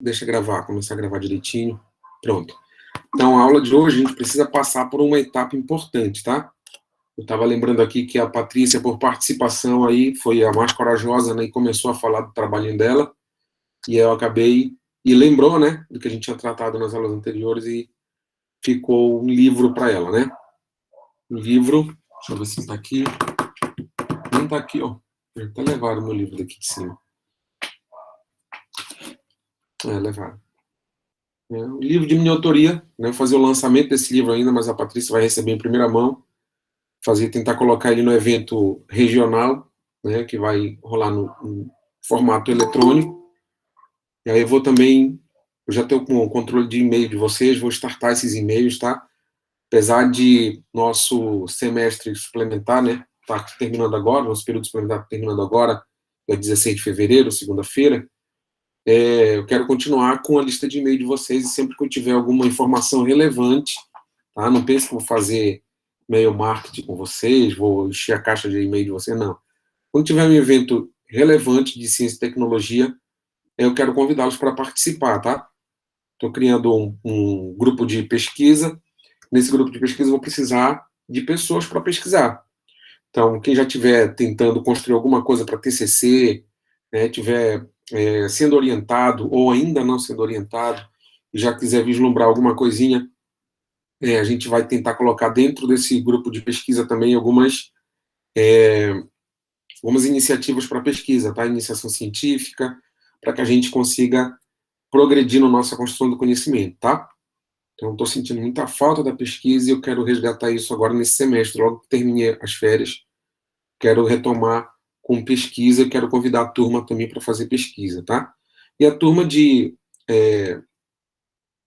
Deixa gravar, começar a gravar direitinho. Pronto. Então, a aula de hoje, a gente precisa passar por uma etapa importante, tá? Eu estava lembrando aqui que a Patrícia, por participação aí, foi a mais corajosa, né? E começou a falar do trabalhinho dela. E eu acabei... E lembrou, né? Do que a gente tinha tratado nas aulas anteriores e ficou um livro para ela, né? Um livro... Deixa eu ver se está aqui. Nem está aqui, ó. Até levaram o meu livro daqui de cima. Levaram. Um livro de minha autoria, né? Vou fazer o lançamento desse livro ainda, mas a Patrícia vai receber em primeira mão, tentar colocar ele no evento regional, né? Que vai rolar no formato eletrônico. E aí eu já tenho com o controle de e-mail de vocês, vou startar esses e-mails, tá? Apesar de nosso semestre suplementar, né? Tá terminando agora, nosso período suplementar tá terminando agora, dia 16 de fevereiro, segunda-feira. Eu quero continuar com a lista de e-mail de vocês e sempre que eu tiver alguma informação relevante, tá? Não pense que vou fazer e-mail marketing com vocês, vou encher a caixa de e-mail de vocês, não. Quando tiver um evento relevante de ciência e tecnologia, eu quero convidá-los para participar, tá? Estou criando um grupo de pesquisa. Nesse grupo de pesquisa eu vou precisar de pessoas para pesquisar. Então, quem já estiver tentando construir alguma coisa para TCC, né, tiver sendo orientado ou ainda não sendo orientado, e já quiser vislumbrar alguma coisinha, a gente vai tentar colocar dentro desse grupo de pesquisa também algumas iniciativas para pesquisa, tá? Iniciação científica, para que a gente consiga progredir na nossa construção do conhecimento, tá? Então, estou sentindo muita falta da pesquisa e eu quero resgatar isso agora nesse semestre, logo que terminei as férias. Quero retomar com pesquisa, quero convidar a turma também para fazer pesquisa, tá? E a turma de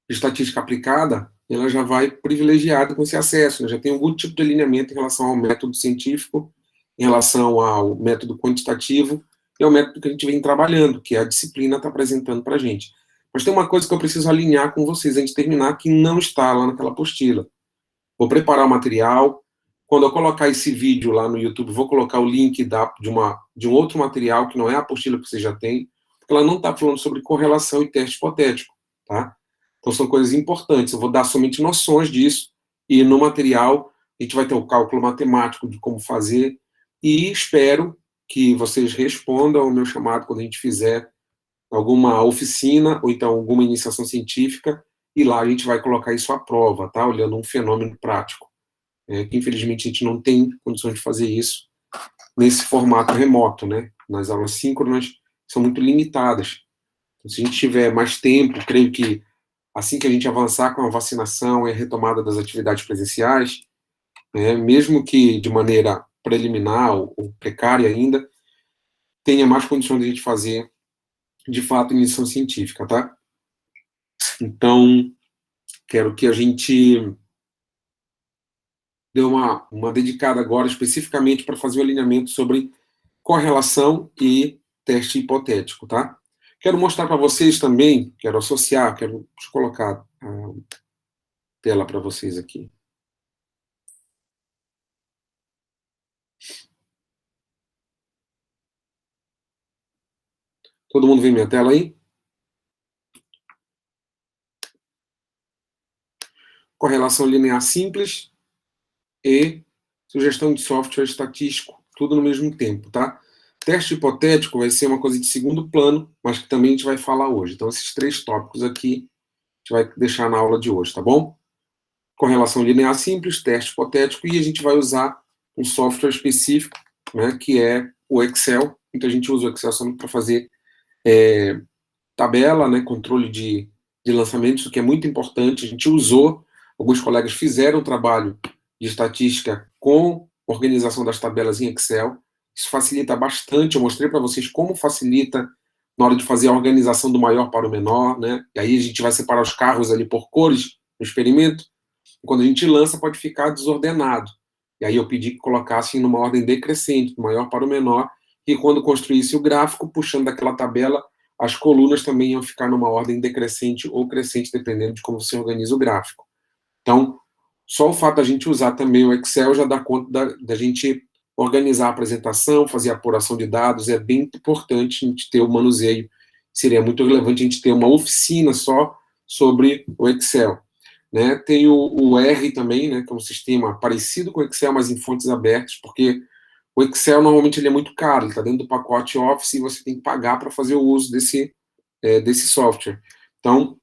estatística aplicada, ela já vai privilegiada com esse acesso, né? Já tem algum tipo de alinhamento em relação ao método científico, em relação ao método quantitativo e ao método que a gente vem trabalhando, que a disciplina está apresentando para a gente. Mas tem uma coisa que eu preciso alinhar com vocês antes de terminar, que não está lá naquela apostila. Vou preparar o material. Quando eu colocar esse vídeo lá no YouTube, vou colocar o link de um outro material, que não é a apostila que você já tem, porque ela não está falando sobre correlação e teste hipotético, tá? Então são coisas importantes. Eu vou dar somente noções disso, e no material a gente vai ter o cálculo matemático de como fazer, e espero que vocês respondam ao meu chamado quando a gente fizer alguma oficina, ou então alguma iniciação científica, e lá a gente vai colocar isso à prova, tá? Olhando um fenômeno prático. Que infelizmente a gente não tem condições de fazer isso nesse formato remoto, né? Nas aulas síncronas são muito limitadas. Então, se a gente tiver mais tempo, creio que assim que a gente avançar com a vacinação e a retomada das atividades presenciais, mesmo que de maneira preliminar ou precária ainda, tenha mais condições de a gente fazer, de fato, iniciação científica, tá? Então, quero que a gente dê uma dedicada agora especificamente para fazer o alinhamento sobre correlação e teste hipotético, tá? Quero mostrar para vocês também, deixa eu colocar a tela para vocês aqui. Todo mundo vê minha tela aí? Correlação linear simples e sugestão de software estatístico, tudo no mesmo tempo, tá? Teste hipotético vai ser uma coisa de segundo plano, mas que também a gente vai falar hoje. Então, esses 3 tópicos aqui, a gente vai deixar na aula de hoje, tá bom? Correlação linear simples, teste hipotético, e a gente vai usar um software específico, né, que é o Excel. Então, a gente usa o Excel só para fazer tabela, né, controle de lançamentos, isso que é muito importante. A gente usou, alguns colegas fizeram um trabalho de estatística com organização das tabelas em Excel. Isso facilita bastante. Eu mostrei para vocês como facilita na hora de fazer a organização do maior para o menor, né? E aí a gente vai separar os carros ali por cores no experimento. E quando a gente lança, pode ficar desordenado. E aí eu pedi que colocassem numa ordem decrescente, do maior para o menor, e quando construísse o gráfico, puxando daquela tabela, as colunas também iam ficar numa ordem decrescente ou crescente, dependendo de como você organiza o gráfico. Então, só o fato da gente usar também o Excel já dá conta da gente organizar a apresentação, fazer a apuração de dados. É bem importante a gente ter o manuseio seria muito relevante a gente ter uma oficina só sobre o Excel. Né? Tem o R também, né, que é um sistema parecido com o Excel, mas em fontes abertas, porque o Excel normalmente ele é muito caro, ele está dentro do pacote Office e você tem que pagar para fazer o uso desse software. Então,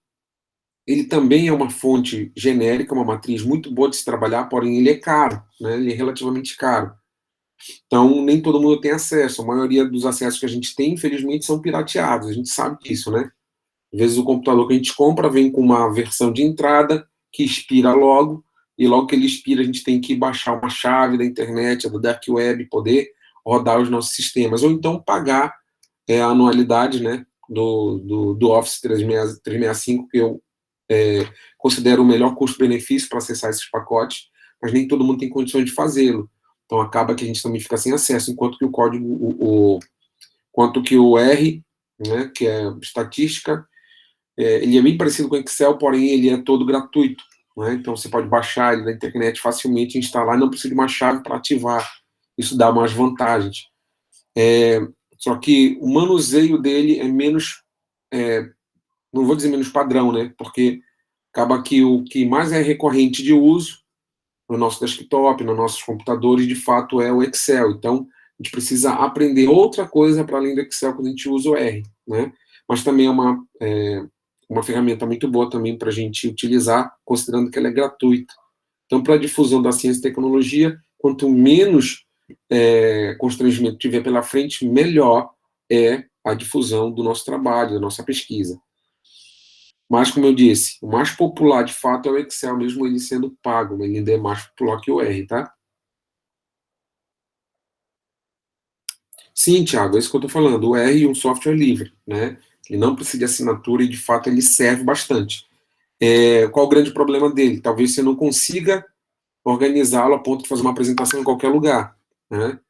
ele também é uma fonte genérica, uma matriz muito boa de se trabalhar, porém ele é caro, né? Ele é relativamente caro. Então, nem todo mundo tem acesso. A maioria dos acessos que a gente tem, infelizmente, são pirateados. A gente sabe disso, né? Às vezes o computador que a gente compra vem com uma versão de entrada que expira logo, e logo que ele expira a gente tem que baixar uma chave da internet, da Dark Web, poder rodar os nossos sistemas, ou então pagar a anualidade, né, do Office 365, que eu considero o melhor custo-benefício para acessar esses pacotes, mas nem todo mundo tem condições de fazê-lo. Então acaba que a gente também fica sem acesso, enquanto que o código, quanto que o R, né, que é estatística, ele é bem parecido com o Excel, porém ele é todo gratuito. Né? Então você pode baixar ele na internet facilmente, instalar, não precisa de uma chave para ativar. Isso dá umas vantagens. Só que o manuseio dele é menos, não vou dizer menos padrão, né? Porque acaba que o que mais é recorrente de uso no nosso desktop, nos nossos computadores, de fato é o Excel. Então, a gente precisa aprender outra coisa para além do Excel quando a gente usa o R, né? Mas também é uma ferramenta muito boa também para a gente utilizar, considerando que ela é gratuita. Então, para a difusão da ciência e tecnologia, quanto menos constrangimento tiver pela frente, melhor é a difusão do nosso trabalho, da nossa pesquisa. Mas, como eu disse, o mais popular, de fato, é o Excel, mesmo ele sendo pago, mas ele ainda é mais popular que o R, tá? Sim, Thiago, é isso que eu estou falando. O R é um software livre, né? Ele não precisa de assinatura e, de fato, ele serve bastante. Qual o grande problema dele? Talvez você não consiga organizá-lo a ponto de fazer uma apresentação em qualquer lugar, né?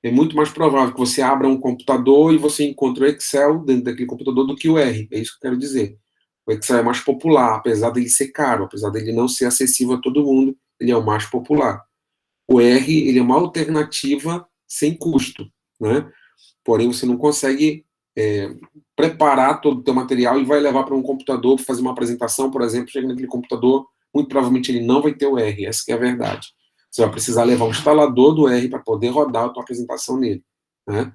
É muito mais provável que você abra um computador e você encontre o Excel dentro daquele computador do que o R. É isso que eu quero dizer. O Excel é mais popular, apesar dele ser caro, apesar dele não ser acessível a todo mundo, ele é o mais popular. O R, ele é uma alternativa sem custo, né? Porém, você não consegue preparar todo o teu material e vai levar para um computador para fazer uma apresentação, por exemplo, chega naquele computador, muito provavelmente ele não vai ter o R, essa que é a verdade. Você vai precisar levar um instalador do R para poder rodar a tua apresentação nele, né?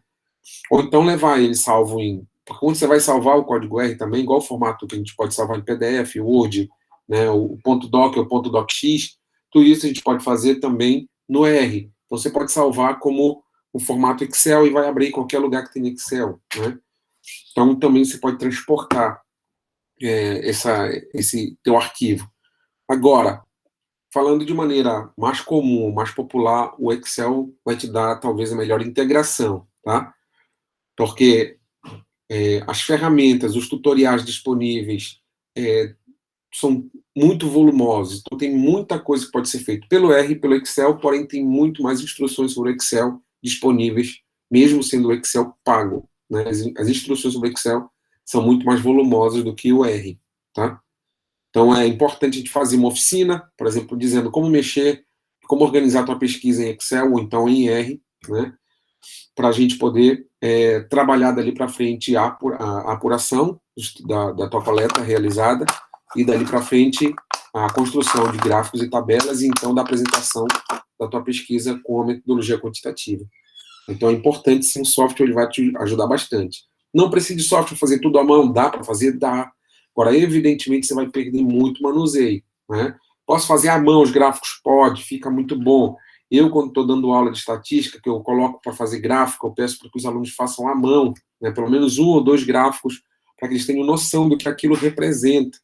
Ou então levar ele salvo em... Porque quando você vai salvar o código R também, igual o formato que a gente pode salvar em PDF, Word, né, o .doc ou .docx, tudo isso a gente pode fazer também no R. Então você pode salvar como o formato Excel e vai abrir em qualquer lugar que tem Excel, né? Então também você pode transportar esse teu arquivo. Agora, falando de maneira mais comum, mais popular, o Excel vai te dar talvez a melhor integração, tá? Porque as ferramentas, os tutoriais disponíveis são muito volumosos, então tem muita coisa que pode ser feita pelo R e pelo Excel, porém tem muito mais instruções sobre o Excel disponíveis, mesmo sendo o Excel pago, né? As instruções sobre o Excel são muito mais volumosas do que o R, tá? Então é importante a gente fazer uma oficina, por exemplo, dizendo como mexer, como organizar a tua pesquisa em Excel ou então em R, né? Para a gente poder trabalhar dali para frente a apuração da tua coleta realizada e dali para frente a construção de gráficos e tabelas e então da apresentação da tua pesquisa com a metodologia quantitativa. Então é importante, sim, o software ele vai te ajudar bastante. Não precisa de software fazer tudo à mão, dá para fazer? Dá. Agora, evidentemente, você vai perder muito manuseio, né? Posso fazer à mão os gráficos? Pode, fica muito bom. Eu, quando estou dando aula de estatística, que eu coloco para fazer gráfico, eu peço para que os alunos façam à mão, né? Pelo menos um ou dois gráficos, para que eles tenham noção do que aquilo representa,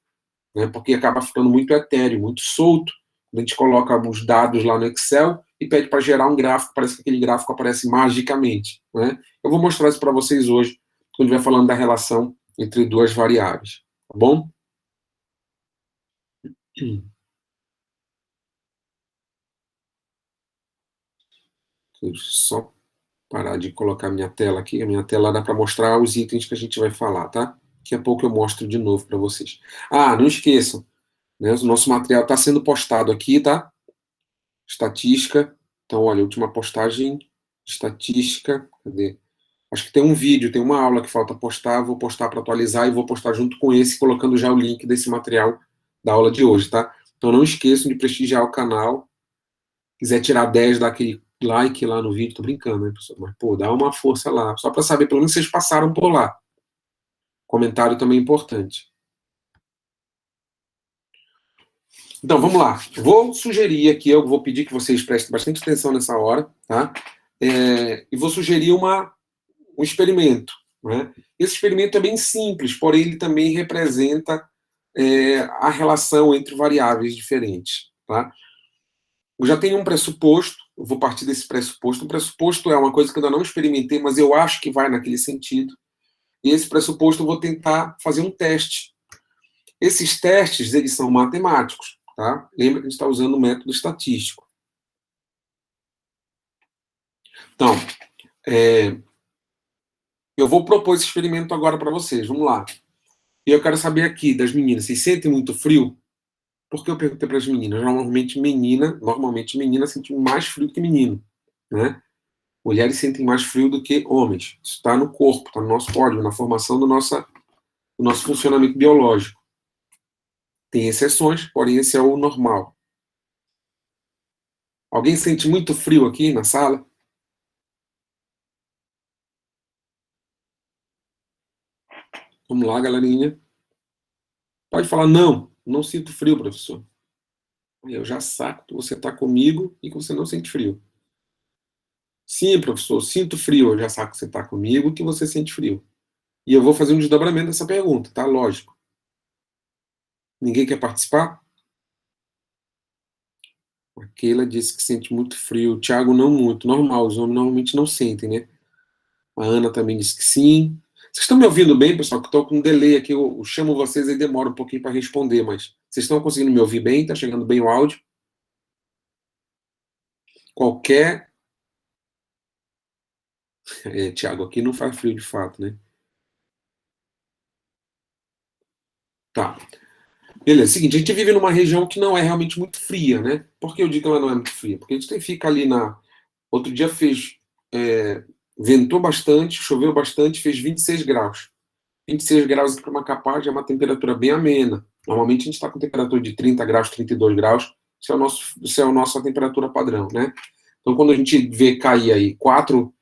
né? Porque acaba ficando muito etéreo, muito solto. A gente coloca os dados lá no Excel e pede para gerar um gráfico, parece que aquele gráfico aparece magicamente, né? Eu vou mostrar isso para vocês hoje, quando estiver falando da relação entre duas variáveis, tá bom? Deixa eu só parar de colocar minha tela aqui, a minha tela dá para mostrar os itens que a gente vai falar, tá? Daqui a pouco eu mostro de novo para vocês. Ah, não esqueçam, né? O nosso material está sendo postado aqui, tá? Estatística. Então, olha, última postagem, estatística, cadê? Acho que tem um vídeo, tem uma aula que falta postar, vou postar para atualizar e vou postar junto com esse, colocando já o link desse material da aula de hoje, tá? Então não esqueçam de prestigiar o canal. Quiser tirar 10, dá aquele like lá no vídeo, tô brincando, né, pessoal? Mas, pô, dá uma força lá, só para saber, pelo menos vocês passaram por lá. Comentário também é importante. Então, vamos lá. Vou sugerir aqui, eu vou pedir que vocês prestem bastante atenção nessa hora, tá? E vou sugerir um experimento, né? Esse experimento é bem simples, porém ele também representa a relação entre variáveis diferentes, tá? Eu já tenho um pressuposto, eu vou partir desse pressuposto. O pressuposto é uma coisa que eu ainda não experimentei, mas eu acho que vai naquele sentido. E esse pressuposto eu vou tentar fazer um teste. Esses testes, eles são matemáticos, tá? Lembra que a gente está usando o método estatístico. Então, eu vou propor esse experimento agora para vocês. Vamos lá. E eu quero saber aqui das meninas, vocês sentem muito frio? Porque eu perguntei para as meninas. Normalmente menina sente mais frio que menino, né? Mulheres sentem mais frio do que homens. Isso está no corpo, está no nosso código, na formação do nosso funcionamento biológico. Tem exceções, porém esse é o normal. Alguém sente muito frio aqui na sala? Vamos lá, galerinha. Pode falar, não, não sinto frio, professor. Eu já saco que você está comigo e que você não sente frio. Sim, professor, sinto frio. Eu já saco que você está comigo e que você sente frio. E eu vou fazer um desdobramento dessa pergunta, tá? Lógico. Ninguém quer participar? A Keila disse que sente muito frio. O Thiago não muito. Normal, os homens normalmente não sentem, né? A Ana também disse que sim. Vocês estão me ouvindo bem, pessoal? Que estou com um delay aqui. Eu chamo vocês e demora um pouquinho para responder, mas vocês estão conseguindo me ouvir bem? Está chegando bem o áudio? Qualquer. Thiago, aqui não faz frio de fato, né? Tá. Beleza, seguinte, a gente vive numa região que não é realmente muito fria, né? Por que eu digo que ela não é muito fria? Porque a gente fica ali na. Outro dia ventou bastante, choveu bastante, fez 26 graus. 26 graus para uma Macapá já é uma temperatura bem amena. Normalmente a gente está com temperatura de 30 graus, 32 graus. Isso é a nossa temperatura padrão, né? Então, quando a gente vê cair aí 4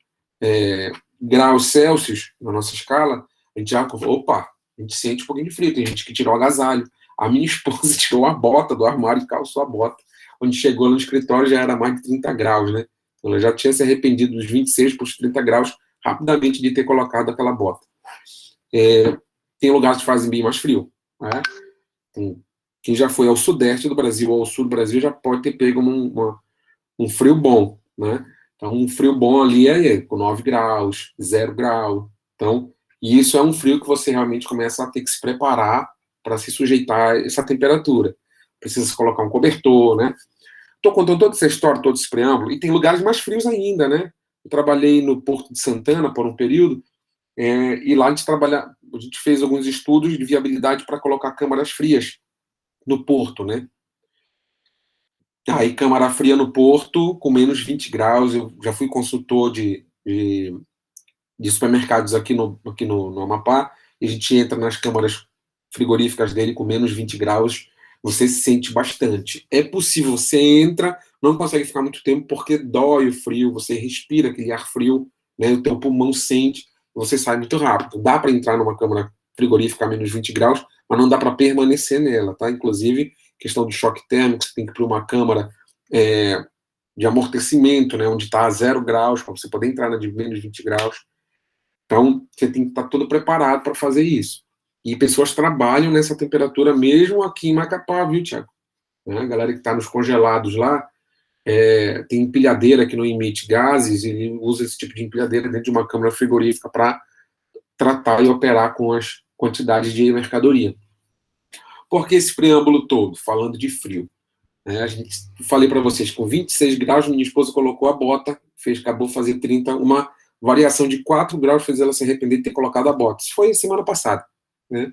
graus Celsius na nossa escala, a gente já, opa, a gente sente um pouquinho de frio. Tem gente que tirou o agasalho. A minha esposa tirou a bota do armário e calçou a bota. Quando chegou no escritório já era mais de 30 graus, né? Então, ela já tinha se arrependido dos 26 para os 30 graus rapidamente de ter colocado aquela bota. Tem lugares que fazem bem mais frio, né? Quem já foi ao sudeste do Brasil ou ao sul do Brasil já pode ter pego um frio bom, né? Então, um frio bom ali com 9 graus, 0 grau. Então, isso é um frio que você realmente começa a ter que se preparar para se sujeitar a essa temperatura. Precisa colocar um cobertor, né? Estou contando toda essa história, todo esse preâmbulo, e tem lugares mais frios ainda, né? Eu trabalhei no Porto de Santana por um período, e lá a gente fez alguns estudos de viabilidade para colocar câmaras frias no porto, né? Aí, câmara fria no porto, com menos 20 graus. Eu já fui consultor de supermercados aqui no Amapá, e a gente entra nas câmaras frigoríficas dele com menos 20 graus, você se sente bastante. É possível, você entra, não consegue ficar muito tempo porque dói o frio, você respira aquele ar frio, né, o teu pulmão sente, você sai muito rápido. Dá para entrar numa câmara frigorífica a menos 20 graus, mas não dá para permanecer nela, tá? Inclusive, questão de choque térmico, você tem que ir para uma câmara de amortecimento, né, onde está a 0 graus, para você poder entrar na de menos 20 graus. Então, você tem que estar todo preparado para fazer isso. E pessoas trabalham nessa temperatura mesmo aqui em Macapá, viu, Tiago? A galera que está nos congelados lá, tem empilhadeira que não emite gases, e usa esse tipo de empilhadeira dentro de uma câmara frigorífica para tratar e operar com as quantidades de mercadoria. Por que esse preâmbulo todo, falando de frio? Falei para vocês, com 26 graus, minha esposa colocou a bota, acabou de fazer 30, uma variação de 4 graus fez ela se arrepender de ter colocado a bota. Isso foi semana passada, né?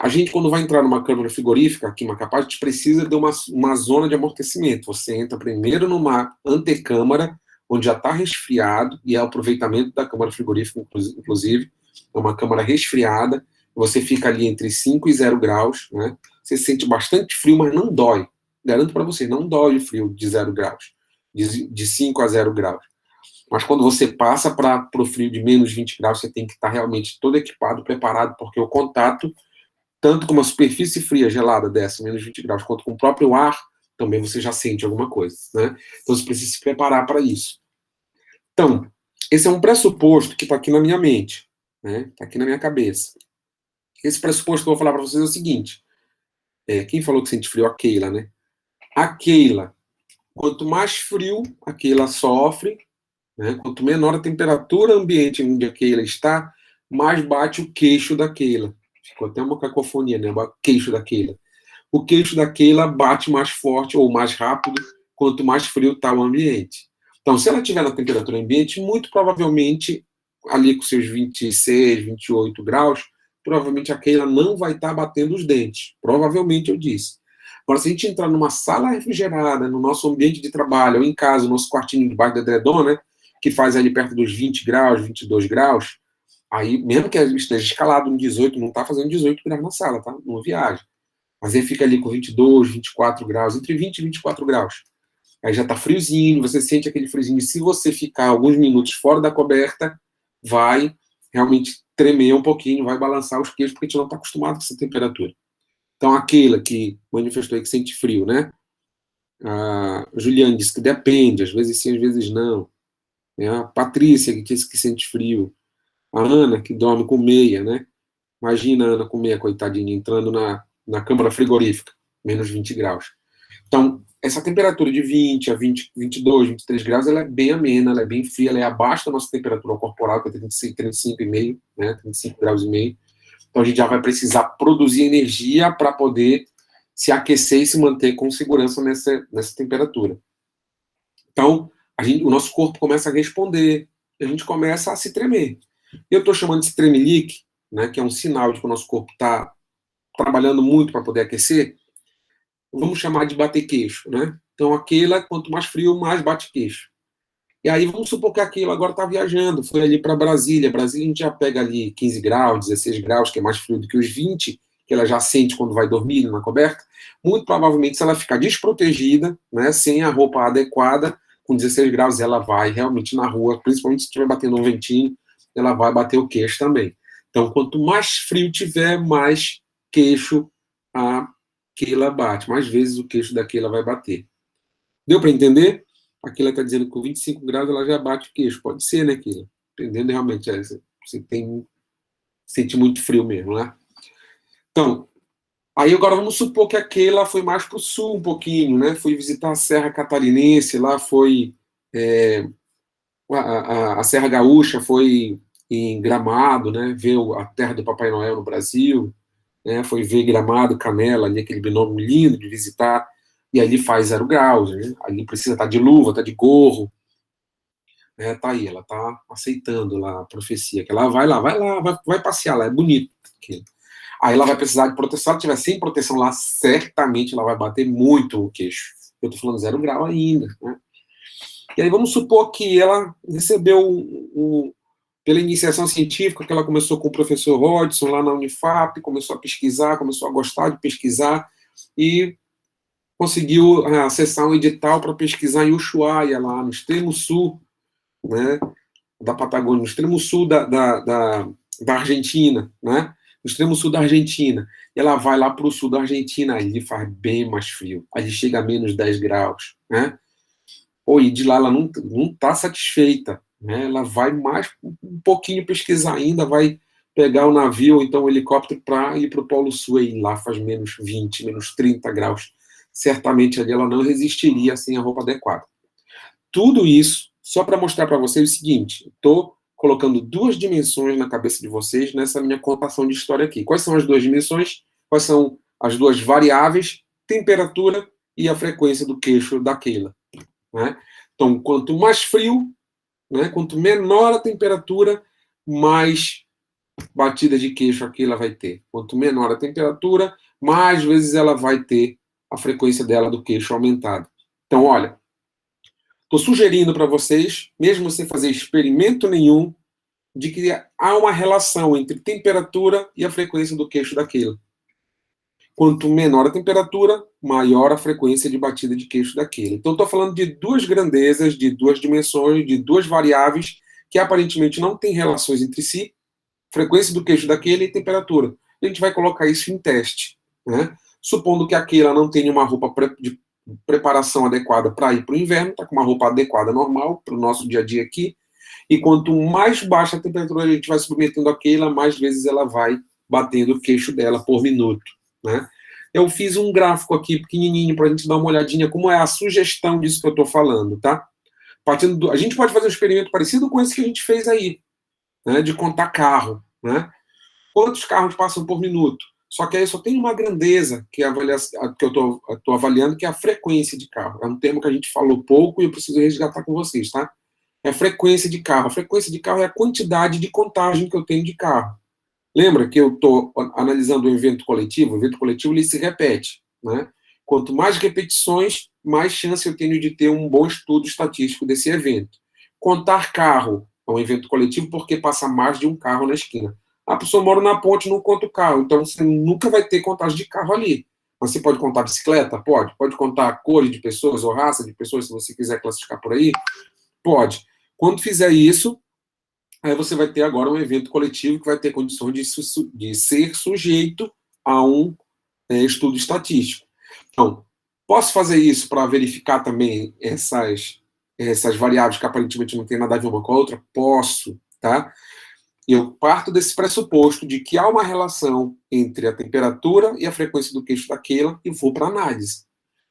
A gente, quando vai entrar numa câmara frigorífica aqui em Macapá, a gente precisa de uma zona de amortecimento. Você entra primeiro numa antecâmara, onde já está resfriado, e é o aproveitamento da câmara frigorífica, inclusive, é uma câmara resfriada, você fica ali entre 5 e 0 graus, né? Você sente bastante frio, mas não dói. Garanto para você, não dói o frio de 0 graus, de 5 a 0 graus. Mas quando você passa para o frio de menos 20 graus, você tem que estar realmente todo equipado, preparado, porque o contato, tanto com uma superfície fria, gelada dessa, menos 20 graus, quanto com o próprio ar, também você já sente alguma coisa, né? Então você precisa se preparar para isso. Então, esse é um pressuposto que está aqui na minha mente, né? Está aqui na minha cabeça. Esse pressuposto que eu vou falar para vocês é o seguinte: quem falou que sente frio? A Keila, né? A Keila, quanto mais frio a Keila sofre, né? Quanto menor a temperatura ambiente onde a Keila está, mais bate o queixo da Keila. Ficou até uma cacofonia, né? O queixo da Keila. O queixo da Keila bate mais forte ou mais rápido quanto mais frio está o ambiente. Então, se ela estiver na temperatura ambiente, muito provavelmente, ali com seus 26, 28 graus, provavelmente a Keila não vai estar batendo os dentes. Provavelmente, eu disse. Agora, se a gente entrar numa sala refrigerada, no nosso ambiente de trabalho, ou em casa, no nosso quartinho debaixo da edredom, né, que faz ali perto dos 20 graus, 22 graus, aí, mesmo que esteja escalado no 18, não está fazendo 18 graus na sala, tá? Não viaja. Mas aí fica ali com 22, 24 graus, entre 20 e 24 graus. Aí já está friozinho, você sente aquele friozinho. E se você ficar alguns minutos fora da coberta, vai realmente tremer um pouquinho, vai balançar os queixos, porque a gente não está acostumado com essa temperatura. Então, aquela que manifestou aí que sente frio, né? A Juliane disse que depende, às vezes sim, às vezes não. A Patrícia, que disse que sente frio. A Ana, que dorme com meia, né? Imagina a Ana com meia, coitadinha, entrando na câmara frigorífica, menos 20 graus. Então, essa temperatura de 20 a 20, 22, 23 graus, ela é bem amena, ela é bem fria, ela é abaixo da nossa temperatura corporal, que é 35,5, né? 35 graus e meio. Então, a gente já vai precisar produzir energia para poder se aquecer e se manter com segurança nessa temperatura. Então, o nosso corpo começa a responder, a gente começa a se tremer. Eu estou chamando de tremelique, né, que é um sinal de que o nosso corpo está trabalhando muito para poder aquecer. Vamos chamar de bater queixo, né? Então, aquela, quanto mais frio, mais bate queixo. E aí, vamos supor que aquilo agora está viajando, foi ali para Brasília. Brasília, a gente já pega ali 15 graus, 16 graus, que é mais frio do que os 20, que ela já sente quando vai dormir na coberta. Muito provavelmente, se ela ficar desprotegida, né, sem a roupa adequada, com 16 graus, ela vai realmente na rua, principalmente se estiver batendo um ventinho, ela vai bater o queixo também. Então, quanto mais frio tiver, mais queixo a Keila bate, mais vezes o queixo da Keila vai bater. Deu para entender? Aqui ela está dizendo que com 25 graus ela já bate o queixo. Pode ser, né, Keila? Entendendo realmente, você sente muito frio mesmo, né? Então, aí agora vamos supor que a Keila foi mais para o sul um pouquinho, né? Foi visitar a Serra Catarinense, lá foi a Serra Gaúcha, foi em Gramado, né? Ver a terra do Papai Noel no Brasil, né? Foi ver Gramado, Canela, ali aquele binômio lindo de visitar, e ali faz 0 graus, né? Ali precisa estar de luva, estar de gorro, né? Tá aí, ela tá aceitando lá a profecia, que ela vai lá, vai passear lá, é bonito aquilo. Aí ela vai precisar de proteção, se ela tiver sem proteção lá, certamente ela vai bater muito o queixo. Eu tô falando 0 grau ainda, né? E aí vamos supor que ela recebeu pela iniciação científica, que ela começou com o professor Rodson lá na Unifap, começou a pesquisar, começou a gostar de pesquisar, e conseguiu acessar um edital para pesquisar em Ushuaia, lá no extremo sul, né, da Patagônia, no extremo sul da Argentina, né, no extremo sul da Argentina. E ela vai lá para o sul da Argentina, ali faz bem mais frio, ali chega a menos 10 graus, né, e de lá ela não está satisfeita, né, ela vai mais um pouquinho pesquisar ainda, vai pegar o navio, ou então o helicóptero, para ir para o Polo Sul, e lá faz menos 20, menos 30 graus. Certamente ali ela não resistiria sem a roupa adequada. Tudo isso só para mostrar para vocês o seguinte: estou colocando 2 dimensões na cabeça de vocês nessa minha contação de história aqui. Quais são as 2 dimensões? Quais são as 2 variáveis? Temperatura e a frequência do queixo da Keila, né? Então, quanto mais frio, né, quanto menor a temperatura, mais batida de queixo a Keila vai ter. Quanto menor a temperatura, mais vezes ela vai ter a frequência dela do queixo aumentada. Então, olha, Estou sugerindo para vocês, mesmo sem fazer experimento nenhum, de que há uma relação entre temperatura e a frequência do queixo da Keila. Quanto menor a temperatura, maior a frequência de batida de queixo da Keila. Então, estou falando de duas grandezas, de duas dimensões, de duas variáveis que aparentemente não têm relações entre si, frequência do queixo da Keila e temperatura. A gente vai colocar isso em teste, né? Supondo que a Keila não tenha uma roupa de preparação adequada para ir para o inverno, está com uma roupa adequada normal para o nosso dia a dia aqui, e quanto mais baixa a temperatura a gente vai submetendo a Keila, mais vezes ela vai batendo o queixo dela por minuto, né? Eu fiz um gráfico aqui pequenininho para a gente dar uma olhadinha como é a sugestão disso que eu estou falando, tá? A gente pode fazer um experimento parecido com esse que a gente fez aí, né, de contar carro, né? Quantos carros passam por minuto? Só que aí só tem uma grandeza que, que eu estou avaliando, que é a frequência de carro. É um termo que a gente falou pouco e eu preciso resgatar com vocês, tá? É a frequência de carro. A frequência de carro é a quantidade de contagem que eu tenho de carro. Lembra que eu estou analisando o evento coletivo? O evento coletivo ele se repete, né? Quanto mais repetições, mais chance eu tenho de ter um bom estudo estatístico desse evento. Contar carro é um evento coletivo porque passa mais de um carro na esquina. A pessoa mora na ponte, não conta o carro, então você nunca vai ter contagem de carro ali. Mas você pode contar bicicleta? Pode. Pode contar cores de pessoas ou raça de pessoas, se você quiser classificar por aí? Pode. Quando fizer isso, aí você vai ter agora um evento coletivo que vai ter condições de ser sujeito a um estudo estatístico. Então, posso fazer isso para verificar também essas variáveis que aparentemente não tem nada a ver uma com a outra? Posso, tá? Eu parto desse pressuposto de que há uma relação entre a temperatura e a frequência do queixo da Keila e vou para a análise.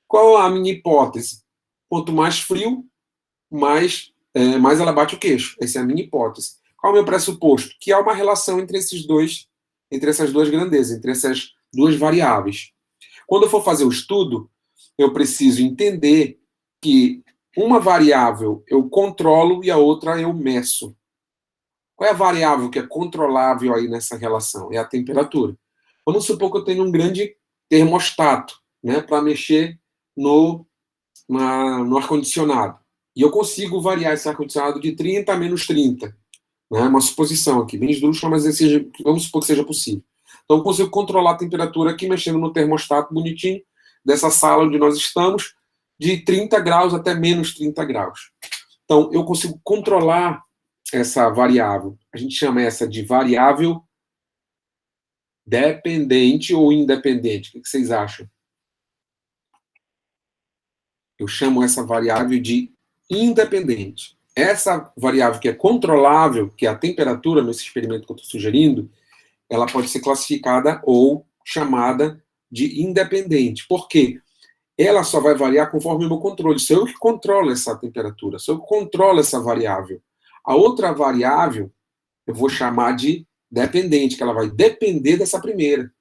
Qual a minha hipótese? Quanto mais frio, mais ela bate o queixo. Essa é a minha hipótese. Qual é o meu pressuposto? Que há uma relação entre essas duas grandezas, entre essas duas variáveis. Quando eu for fazer o estudo, eu preciso entender que uma variável eu controlo e a outra eu meço. Qual é a variável que é controlável aí nessa relação? É a temperatura. Vamos supor que eu tenho um grande termostato, né, para mexer no ar-condicionado. E eu consigo variar esse ar-condicionado de 30 a menos 30. Né, uma suposição aqui, bem esdrúxula, mas vamos supor que seja possível. Então eu consigo controlar a temperatura aqui, mexendo no termostato bonitinho, dessa sala onde nós estamos, de 30 graus até menos 30 graus. Então eu consigo controlar essa variável. A gente chama essa de variável dependente ou independente. O que vocês acham? Eu chamo essa variável de independente. Essa variável que é controlável, que é a temperatura, nesse experimento que eu estou sugerindo, ela pode ser classificada ou chamada de independente. Por quê? Ela só vai variar conforme o meu controle. Sou eu que controlo essa temperatura, sou eu que controlo essa variável. A outra variável eu vou chamar de dependente, que ela vai depender dessa primeira.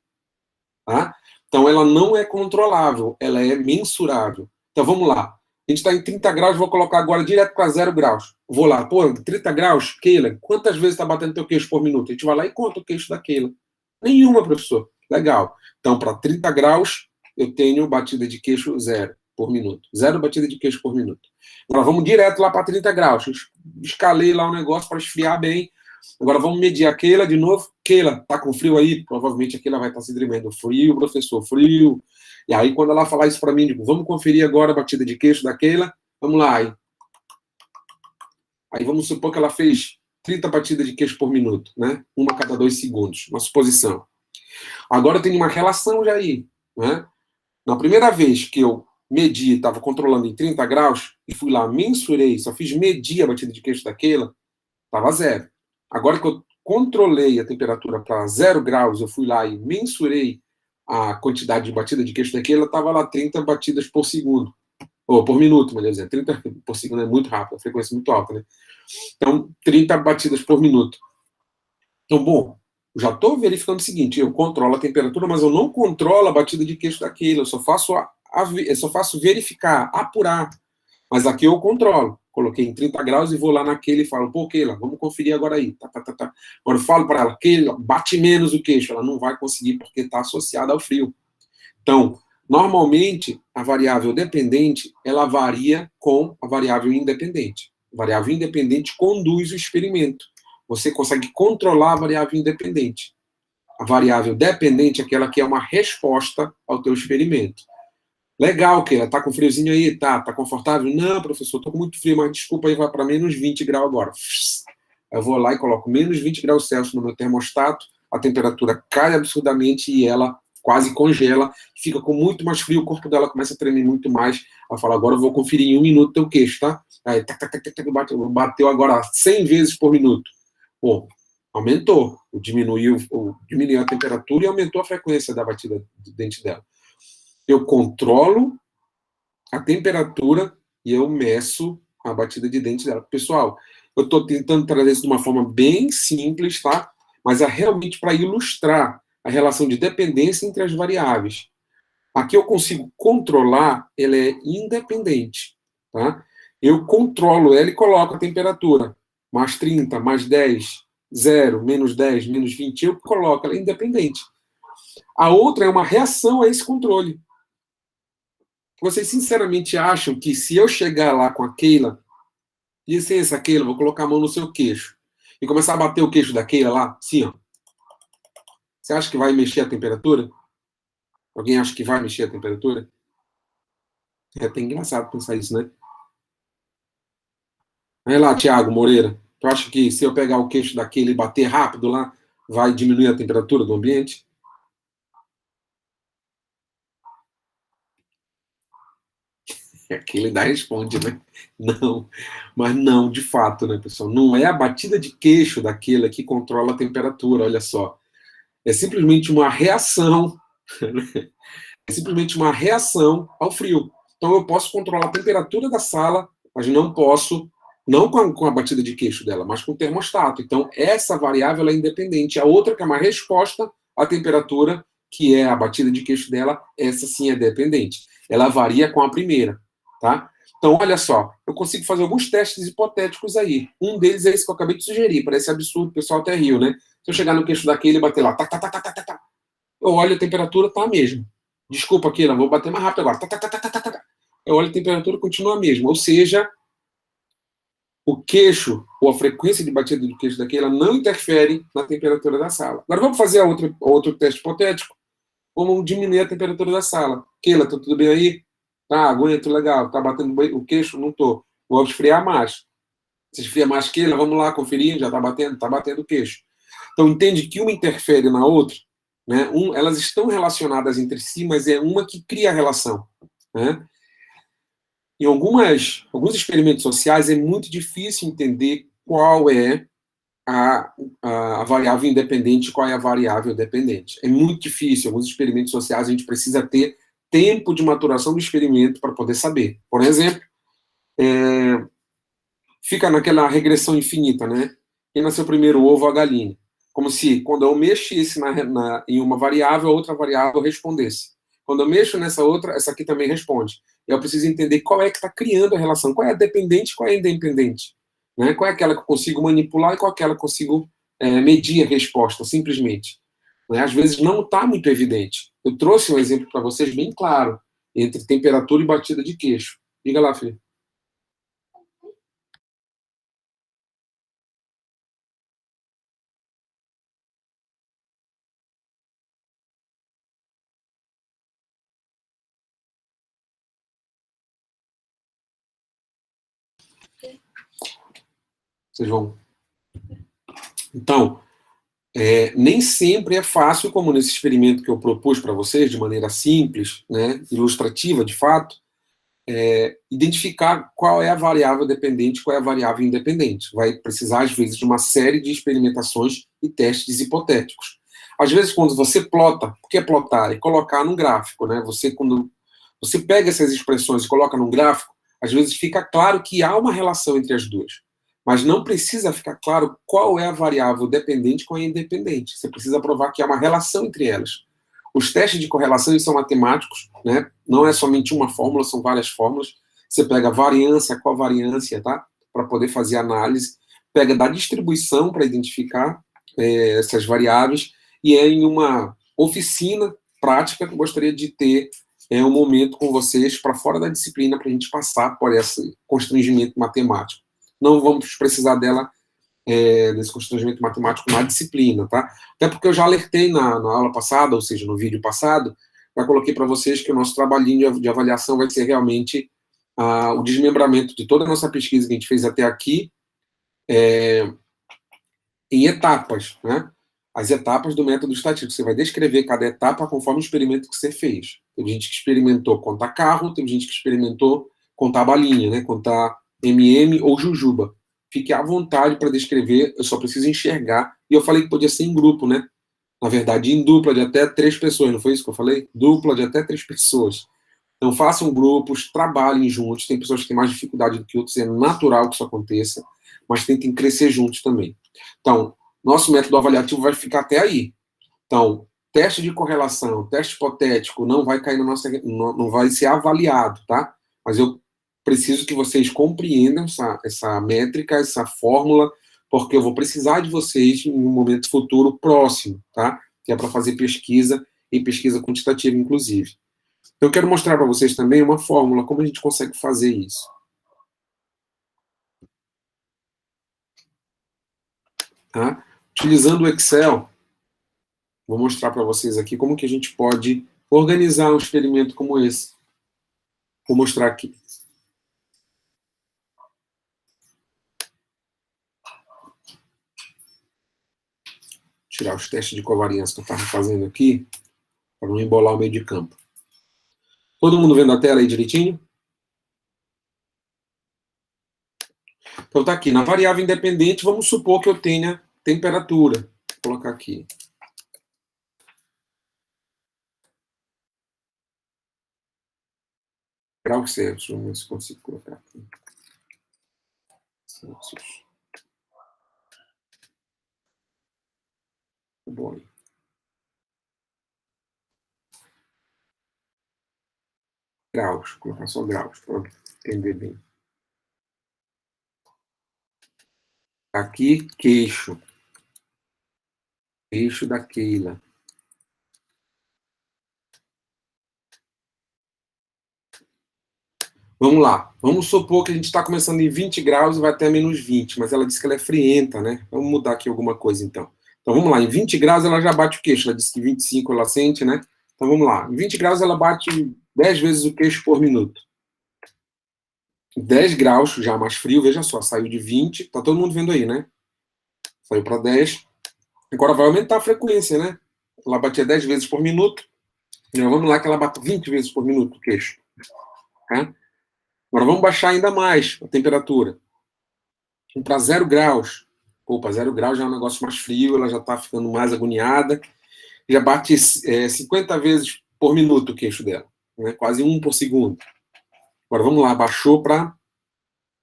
Tá? Então, ela não é controlável, ela é mensurável. Então, vamos lá. A gente está em 30 graus, vou colocar agora direto para 0 graus. Vou lá, 30 graus, Keila, quantas vezes está batendo teu queixo por minuto? A gente vai lá e conta o queixo da Keila. Nenhuma, professor. Legal. Então, para 30 graus, eu tenho batida de queixo 0 por minuto. 0 batida de queixo por minuto. Agora, vamos direto lá para 30 graus. Escalei lá o negócio para esfriar bem. Agora vamos medir a Keila de novo. Keila, tá com frio aí? Provavelmente a Keila vai estar se tremendo. Frio, professor, frio. E aí, quando ela falar isso para mim, digo, vamos conferir agora a batida de queixo da Keila. Vamos lá. Aí vamos supor que ela fez 30 batidas de queixo por minuto, né? Uma a cada 2 segundos. Uma suposição. Agora tem uma relação já aí, né? Na primeira vez que eu medi, estava controlando em 30 graus, e fui lá, mensurei, só fiz medir a batida de queixo da Keila, estava 0. Agora que eu controlei a temperatura para 0 graus, eu fui lá e mensurei a quantidade de batida de queixo daquele, ela estava lá 30 batidas por segundo. Ou por minuto, melhor dizendo. 30 por segundo é muito rápido, a frequência é muito alta, né? Então, 30 batidas por minuto. Então, bom, já estou verificando o seguinte, eu controlo a temperatura, mas eu não controlo a batida de queixo daquele, eu só faço verificar, apurar. Mas aqui eu controlo. Coloquei em 30 graus e vou lá naquele e falo, pô, Keila, vamos conferir agora aí. Agora eu falo para ela, Keila, bate menos o queixo. Ela não vai conseguir porque está associada ao frio. Então, Normalmente, a variável dependente, ela varia com a variável independente. A variável independente conduz o experimento. Você consegue controlar a variável independente. A variável dependente é aquela que é uma resposta ao teu experimento. Legal, Keila, tá com friozinho aí? Tá confortável? Não, professor, tô com muito frio, mas desculpa aí, vai para menos 20 graus agora. Eu vou lá e coloco menos 20 graus Celsius no meu termostato, a temperatura cai absurdamente e ela quase congela, fica com muito mais frio, o corpo dela começa a tremer muito mais. Ela fala, agora eu vou conferir em 1 minuto teu queixo, tá? Aí, bateu agora 100 vezes por minuto. Pô, aumentou, diminuiu a temperatura e aumentou a frequência da batida do dente dela. Eu controlo a temperatura e eu meço a batida de dente dela. Pessoal, eu estou tentando trazer isso de uma forma bem simples, tá? Mas é realmente para ilustrar a relação de dependência entre as variáveis. Aqui eu consigo controlar, ela é independente, tá? Eu controlo ela e coloco a temperatura. Mais 30, mais 10, 0, menos 10, menos 20, eu coloco, ela é independente. A outra é uma reação a esse controle. Vocês sinceramente acham que se eu chegar lá com a Keila, licença, Keila, vou colocar a mão no seu queixo, e começar a bater o queixo da Keila lá, assim, ó, você acha que vai mexer a temperatura? Alguém acha que vai mexer a temperatura? É até engraçado pensar isso, né? Vai lá, Thiago Moreira. Tu acha que se eu pegar o queixo da Keila e bater rápido lá, vai diminuir a temperatura do ambiente? Aquele dá responde, né? Não, mas não, de fato, né, pessoal? Não é a batida de queixo daquele que controla a temperatura, olha só. É simplesmente uma reação, é simplesmente uma reação ao frio. Então eu posso controlar a temperatura da sala, mas não posso, não com a batida de queixo dela, mas com o termostato. Então essa variável é independente. A outra que é uma resposta à temperatura, que é a batida de queixo dela, essa sim é dependente. Ela varia com a primeira, tá? Então, olha só, eu consigo fazer alguns testes hipotéticos aí. Um deles é esse que eu acabei de sugerir. Parece absurdo, o pessoal até riu, né? Se eu chegar no queixo daquele e bater lá, tá, tá, tá, tá, tá, tá, tá, eu olho a temperatura, tá a mesma. Desculpa aqui, não vou bater mais rápido agora. Tá, tá, tá, tá, tá, tá, tá. Eu olho a temperatura, continua a mesma. Ou seja, o queixo, ou a frequência de batida do queixo daquele, ela não interfere na temperatura da sala. Agora vamos fazer outro teste hipotético. Vamos diminuir a temperatura da sala. Keila, tá tudo bem aí? Tá, aguento, legal. Tá batendo o queixo? Não tô. Vou esfriar mais. Se esfria mais que ele, vamos lá conferir, já está batendo o queixo. Então, entende que uma interfere na outra, né? Elas estão relacionadas entre si, mas é uma que cria a relação, né? Em alguns experimentos sociais é muito difícil entender qual é a variável independente e qual é a variável dependente. É muito difícil. Alguns experimentos sociais a gente precisa ter tempo de maturação do experimento para poder saber. Por exemplo, fica naquela regressão infinita, né? Quem nasceu primeiro, o ovo ou a galinha? Como se, quando eu mexesse em uma variável, a outra variável respondesse. Quando eu mexo nessa outra, essa aqui também responde. E eu preciso entender qual é que está criando a relação, qual é a dependente e qual é a independente. Né? Qual é aquela que eu consigo manipular e qual é aquela que eu consigo medir a resposta, simplesmente. Né? Às vezes não está muito evidente. Eu trouxe um exemplo para vocês bem claro, entre temperatura e batida de queixo. Diga lá, filho. Vocês vão. Então, nem sempre é fácil, como nesse experimento que eu propus para vocês, de maneira simples, né, ilustrativa, de fato, identificar qual é a variável dependente e qual é a variável independente. Vai precisar, às vezes, de uma série de experimentações e testes hipotéticos. Às vezes, quando você plota, o que é plotar? É colocar num gráfico, né? Quando você pega essas expressões e coloca num gráfico, às vezes fica claro que há uma relação entre as duas. Mas não precisa ficar claro qual é a variável dependente e qual é a independente. Você precisa provar que há uma relação entre elas. Os testes de correlação eles são matemáticos, né? Não é somente uma fórmula, são várias fórmulas. Você pega a variância, covariância, tá? Para poder fazer análise. Pega da distribuição para identificar essas variáveis. E é em uma oficina prática que eu gostaria de ter é um momento com vocês para fora da disciplina para a gente passar por esse constrangimento matemático. Não vamos precisar desse constrangimento matemático na disciplina, tá? Até porque eu já alertei na aula passada, ou seja, no vídeo passado, já coloquei para vocês que o nosso trabalhinho de avaliação vai ser realmente o desmembramento de toda a nossa pesquisa que a gente fez até aqui, em etapas, né? As etapas do método estatístico. Você vai descrever cada etapa conforme o experimento que você fez. Teve gente que experimentou contar carro, teve gente que experimentou contar balinha, né? Contar MM ou jujuba. Fique à vontade para descrever, eu só preciso enxergar. E eu falei que podia ser em grupo, né? Na verdade, em dupla de até 3 pessoas, não foi isso que eu falei? Dupla de até 3 pessoas. Então, façam grupos, trabalhem juntos. Tem pessoas que têm mais dificuldade do que outros, é natural que isso aconteça, mas tentem crescer juntos também. Então, nosso método avaliativo vai ficar até aí. Então, teste de correlação, teste hipotético, não vai cair na nossa, não vai ser avaliado, tá? Mas eu preciso que vocês compreendam essa métrica, essa fórmula, porque eu vou precisar de vocês em um momento futuro próximo, tá? Que é para fazer pesquisa e pesquisa quantitativa, inclusive. Eu quero mostrar para vocês também uma fórmula, como a gente consegue fazer isso. Tá? Utilizando o Excel, vou mostrar para vocês aqui como que a gente pode organizar um experimento como esse. Vou mostrar aqui. Tirar os testes de covariância que eu estava fazendo aqui, para não embolar o meio de campo. Todo mundo vendo a tela aí direitinho? Então tá aqui, na variável independente, vamos supor que eu tenha temperatura. Vou colocar aqui. Graus Celsius, vamos ver se consigo colocar aqui. Celsius. Bom. Graus, vou colocar só graus, para entender bem. Aqui, queixo. Queixo da Keila. Vamos lá. Vamos supor que a gente está começando em 20 graus e vai até menos 20, mas ela disse que ela é frienta, né? Vamos mudar aqui alguma coisa, então. Então, vamos lá. Em 20 graus ela já bate o queixo. Ela disse que 25 ela sente, né? Então, vamos lá. Em 20 graus ela bate 10 vezes o queixo por minuto. 10 graus, já mais frio, veja só. Saiu de 20, tá todo mundo vendo aí, né? Saiu para 10. Agora vai aumentar a frequência, né? Ela batia 10 vezes por minuto. Então, vamos lá que ela bate 20 vezes por minuto o queixo. Tá? Agora vamos baixar ainda mais a temperatura. Para 0 graus. Opa, 0 graus já é um negócio mais frio, ela já está ficando mais agoniada. Já bate 50 vezes por minuto o queixo dela. Né? Quase um por segundo. Agora vamos lá, baixou para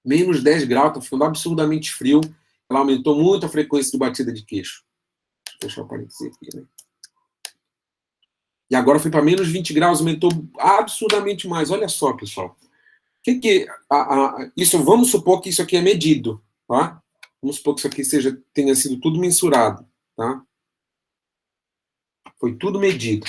menos 10 graus, está ficando absurdamente frio. Ela aumentou muito a frequência de batida de queixo. Deixa eu fechar o parênteses aqui, né? E agora foi para menos 20 graus, aumentou absurdamente mais. Olha só, pessoal. Isso, vamos supor que isso aqui é medido, tá? Vamos supor que isso aqui tenha sido tudo mensurado, tá? Foi tudo medido.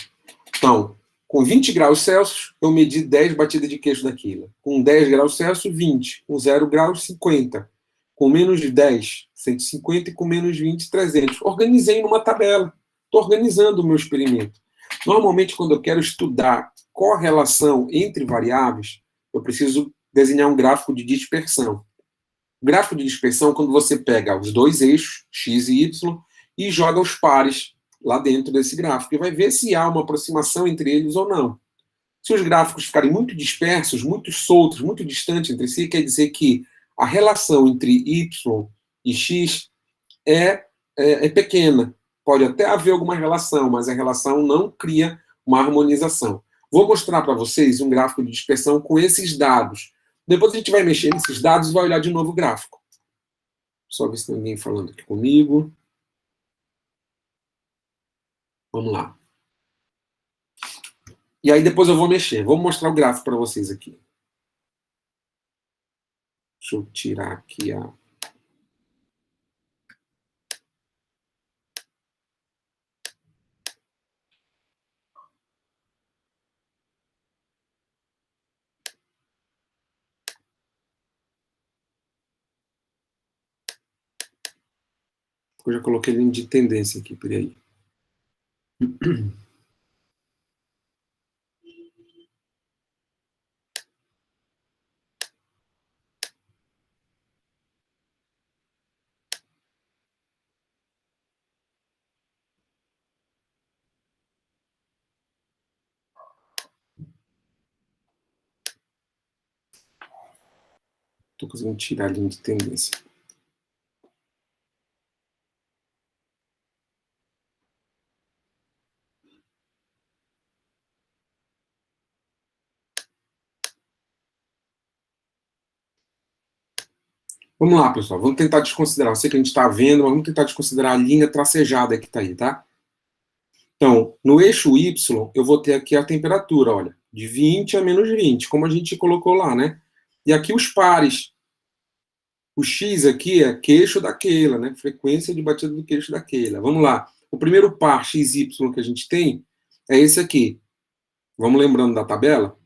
Então, com 20 graus Celsius, eu medi 10 batidas de queixo daquilo. Com 10 graus Celsius, 20. Com 0 graus, 50. Com menos de 10, 150. E com menos de 20, 300. Organizei numa tabela. Estou organizando o meu experimento. Normalmente, quando eu quero estudar correlação entre variáveis, eu preciso desenhar um gráfico de dispersão. O gráfico de dispersão é quando você pega os dois eixos, x e y, e joga os pares lá dentro desse gráfico, e vai ver se há uma aproximação entre eles ou não. Se os gráficos ficarem muito dispersos, muito soltos, muito distantes entre si, quer dizer que a relação entre y e x é pequena. Pode até haver alguma relação, mas a relação não cria uma harmonização. Vou mostrar para vocês um gráfico de dispersão com esses dados. Depois a gente vai mexer nesses dados e vai olhar de novo o gráfico. Só ver se tem alguém falando aqui comigo. Vamos lá. E aí depois eu vou mexer. Vou mostrar o gráfico para vocês aqui. Deixa eu tirar aqui a... Eu já coloquei linha de tendência aqui, peraí. Estou conseguindo tirar a linha de tendência. Vamos lá, pessoal. Vamos tentar desconsiderar. Eu sei que a gente está vendo, mas vamos tentar desconsiderar a linha tracejada que está aí, tá? Então, no eixo Y, eu vou ter aqui a temperatura, olha, de 20 a menos 20, como a gente colocou lá, né? E aqui os pares. O X aqui é queixo da Keila, né? Frequência de batida do queixo da Keila. Vamos lá. O primeiro par XY que a gente tem é esse aqui. Vamos lembrando da tabela?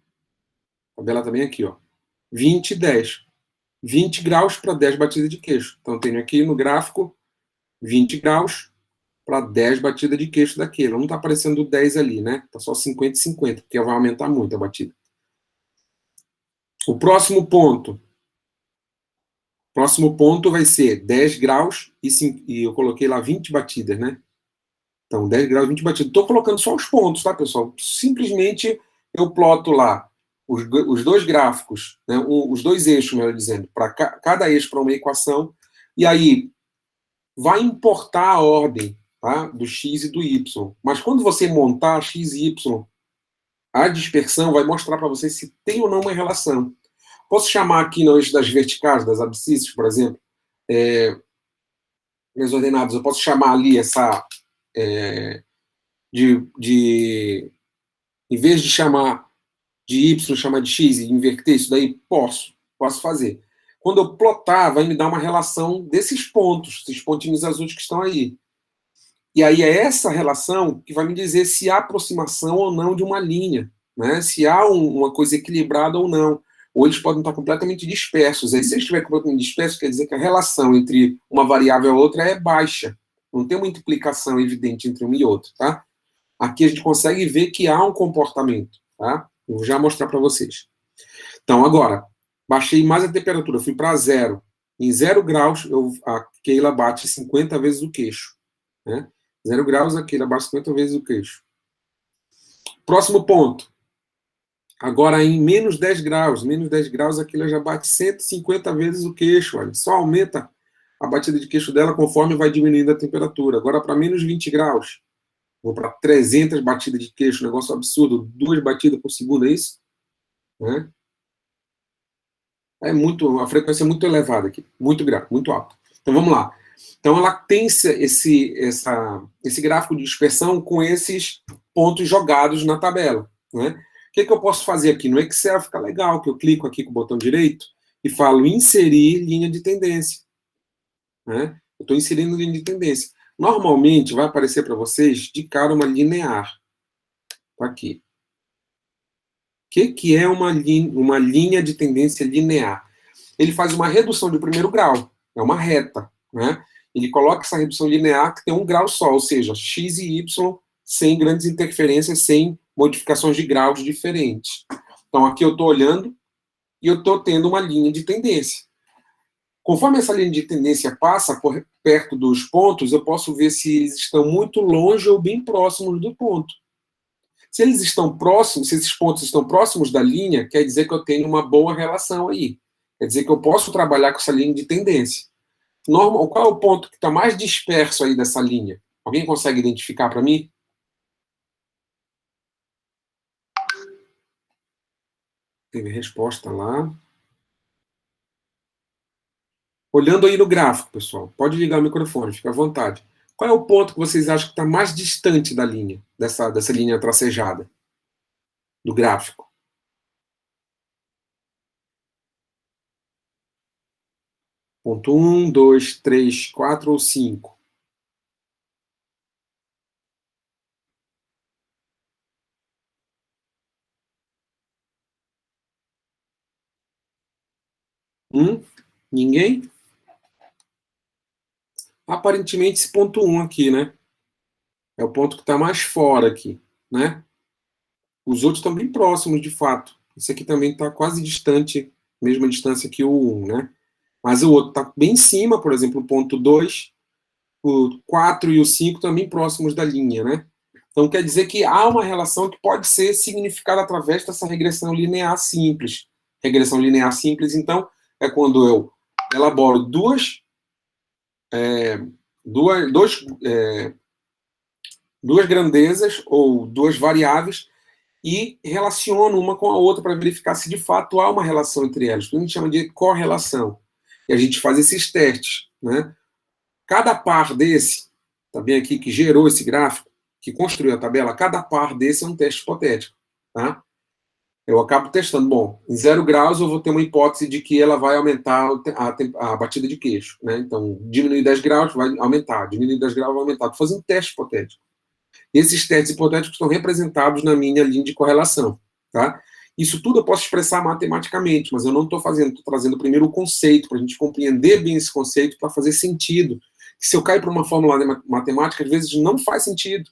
A tabela também é aqui, ó. 20 e 10. 20 graus para 10 batidas de queixo. Então, eu tenho aqui no gráfico 20 graus para 10 batidas de queixo da Keila. Não está aparecendo 10 ali, né? Está só 50 e 50, porque vai aumentar muito a batida. O próximo ponto vai ser 10 graus e eu coloquei lá 20 batidas, né? Então, 10 graus, 20 batidas. Estou colocando só os pontos, tá, pessoal? Simplesmente eu ploto lá os dois gráficos, né, os dois eixos, melhor dizendo, para cada eixo para uma equação, e aí vai importar a ordem, tá, do x e do y. Mas quando você montar x e y, a dispersão vai mostrar para você se tem ou não uma relação. Posso chamar aqui no eixo das verticais, das abscissas, por exemplo, minhas ordenadas, eu posso chamar ali essa... em vez de chamar de y, chamar de x e inverter isso daí, posso fazer. Quando eu plotar, vai me dar uma relação desses pontos, esses pontinhos azuis que estão aí. E aí é essa relação que vai me dizer se há aproximação ou não de uma linha, né? Se há uma coisa equilibrada ou não. Ou eles podem estar completamente dispersos. Aí, se eles estiverem completamente dispersos, quer dizer que a relação entre uma variável e outra é baixa. Não tem uma implicação evidente entre uma e outra, tá? Aqui a gente consegue ver que há um comportamento, tá? Eu vou já mostrar para vocês. Então, agora, baixei mais a temperatura, fui para zero. Em 0 graus, a Keila bate 50 vezes o queixo, né? 0 graus, a Keila bate 50 vezes o queixo. Próximo ponto. Agora, em menos 10 graus, a Keila já bate 150 vezes o queixo, olha. Só aumenta a batida de queixo dela conforme vai diminuindo a temperatura. Agora, para menos 20 graus, vou para 300 batidas de queixo, negócio absurdo, 2 batidas por segundo, é isso? Né? A frequência é muito elevada aqui, muito grande, muito alta. Então vamos lá. Então ela tem esse gráfico de dispersão com esses pontos jogados na tabela. Né? O que eu posso fazer aqui? No Excel fica legal, que eu clico aqui com o botão direito e falo inserir linha de tendência. Né? Eu estou inserindo linha de tendência. Normalmente vai aparecer para vocês de cara uma linear. Tá aqui. O que é uma linha de tendência linear? Ele faz uma redução de primeiro grau, é uma reta. Né? Ele coloca essa redução linear que tem um grau só, ou seja, x e y sem grandes interferências, sem modificações de graus diferentes. Então aqui eu estou olhando e eu estou tendo uma linha de tendência. Conforme essa linha de tendência passa por perto dos pontos, eu posso ver se eles estão muito longe ou bem próximos do ponto. Se eles estão próximos, se esses pontos estão próximos da linha, quer dizer que eu tenho uma boa relação aí. Quer dizer que eu posso trabalhar com essa linha de tendência. Qual é o ponto que está mais disperso aí dessa linha? Alguém consegue identificar para mim? Teve resposta lá. Olhando aí no gráfico, pessoal, pode ligar o microfone, fica à vontade. Qual é o ponto que vocês acham que está mais distante da linha, dessa linha tracejada, do gráfico? Ponto 1, 2, 3, 4 ou 5? Ninguém? Aparentemente, esse ponto 1 aqui, né? É o ponto que está mais fora aqui, né? Os outros estão bem próximos, de fato. Esse aqui também está quase distante, mesma distância que o 1, né? Mas o outro está bem em cima, por exemplo, o ponto 2, o 4 e o 5 também próximos da linha, né? Então, quer dizer que há uma relação que pode ser significada através dessa regressão linear simples. Regressão linear simples, então, é quando eu elaboro duas grandezas ou duas variáveis e relaciono uma com a outra para verificar se de fato há uma relação entre elas. Que a gente chama de correlação. E a gente faz esses testes, né? Cada par desse, tá bem aqui, que gerou esse gráfico, que construiu a tabela, cada par desse é um teste hipotético, tá? Eu acabo testando. Bom, em 0 graus eu vou ter uma hipótese de que ela vai aumentar a batida de queixo, né? Então, diminuir 10 graus vai aumentar, diminuir 10 graus vai aumentar. Estou fazendo um teste hipotético. Esses testes hipotéticos estão representados na minha linha de correlação, tá? Isso tudo eu posso expressar matematicamente, mas eu não estou fazendo, estou trazendo primeiro o conceito, para a gente compreender bem esse conceito, para fazer sentido. Se eu cair para uma fórmula matemática, às vezes não faz sentido.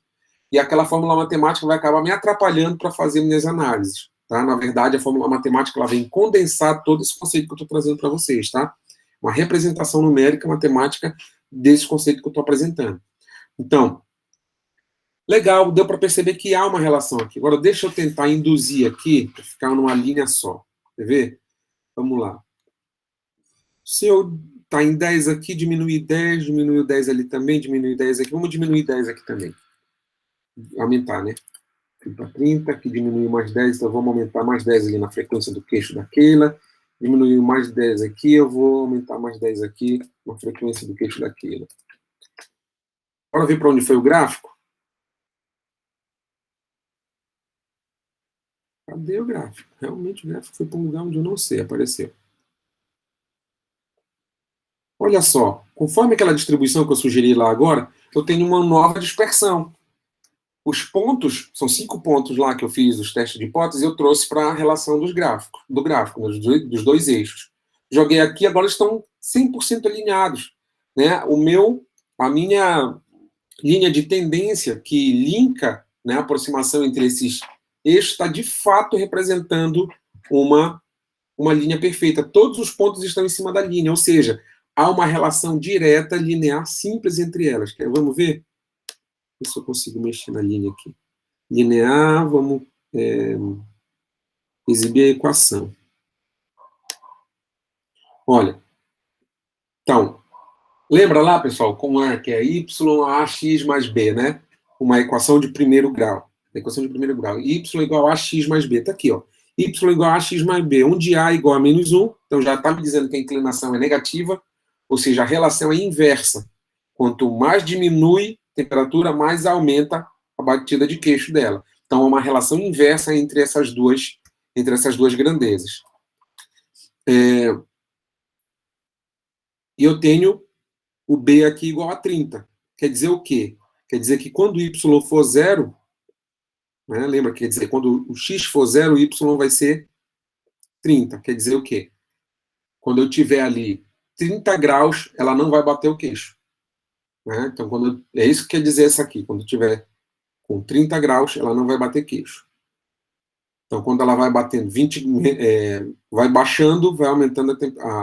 E aquela fórmula matemática vai acabar me atrapalhando para fazer minhas análises, tá? Na verdade, a fórmula matemática ela vem condensar todo esse conceito que eu estou trazendo para vocês, tá? Uma representação numérica matemática desse conceito que eu estou apresentando. Então, legal, deu para perceber que há uma relação aqui. Agora, deixa eu tentar induzir aqui, para ficar numa linha só. Quer ver? Vamos lá. Se eu tá em 10 aqui, diminuir 10, diminuir 10 ali também, diminuir 10 aqui. Vamos diminuir 10 aqui também. Aumentar, né? Aqui para 30, aqui diminuiu mais 10, então vamos aumentar mais 10 ali na frequência do queixo da Keila. Diminuiu mais 10 aqui, eu vou aumentar mais 10 aqui na frequência do queixo da Keila. Bora ver para onde foi o gráfico? Cadê o gráfico? Realmente o gráfico foi para um lugar onde eu não sei, apareceu. Olha só, conforme aquela distribuição que eu sugeri lá agora, eu tenho uma nova dispersão. Os pontos, são 5 pontos lá que eu fiz os testes de hipótese, eu trouxe para a relação do gráfico, dos dois eixos. Joguei aqui, agora estão 100% alinhados, né? A minha linha de tendência que linka, né, a aproximação entre esses eixos está de fato representando uma linha perfeita. Todos os pontos estão em cima da linha, ou seja, há uma relação direta, linear, simples entre elas. Vamos ver? Ver se eu consigo mexer na linha aqui. Linear, vamos exibir a equação. Olha, então, lembra lá, pessoal, como é que é YAX mais B, né? Uma equação de primeiro grau. Equação de primeiro grau. Y igual a x mais B. Está aqui, ó. Y igual a x mais B, onde A igual a menos 1, então já está me dizendo que a inclinação é negativa, ou seja, a relação é inversa. Quanto mais diminui a temperatura, mais aumenta a batida de queixo dela. Então, é uma relação inversa entre essas duas grandezas. E eu tenho o B aqui igual a 30. Quer dizer o quê? Quer dizer que quando y for zero, né, lembra, quer dizer, quando o x for zero, o y vai ser 30. Quer dizer o quê? Quando eu tiver ali 30 graus, ela não vai bater o queixo. Né? Então, é isso que quer dizer essa aqui. Quando eu tiver com 30 graus, ela não vai bater queixo. Então, quando ela vai batendo 20, vai baixando, vai aumentando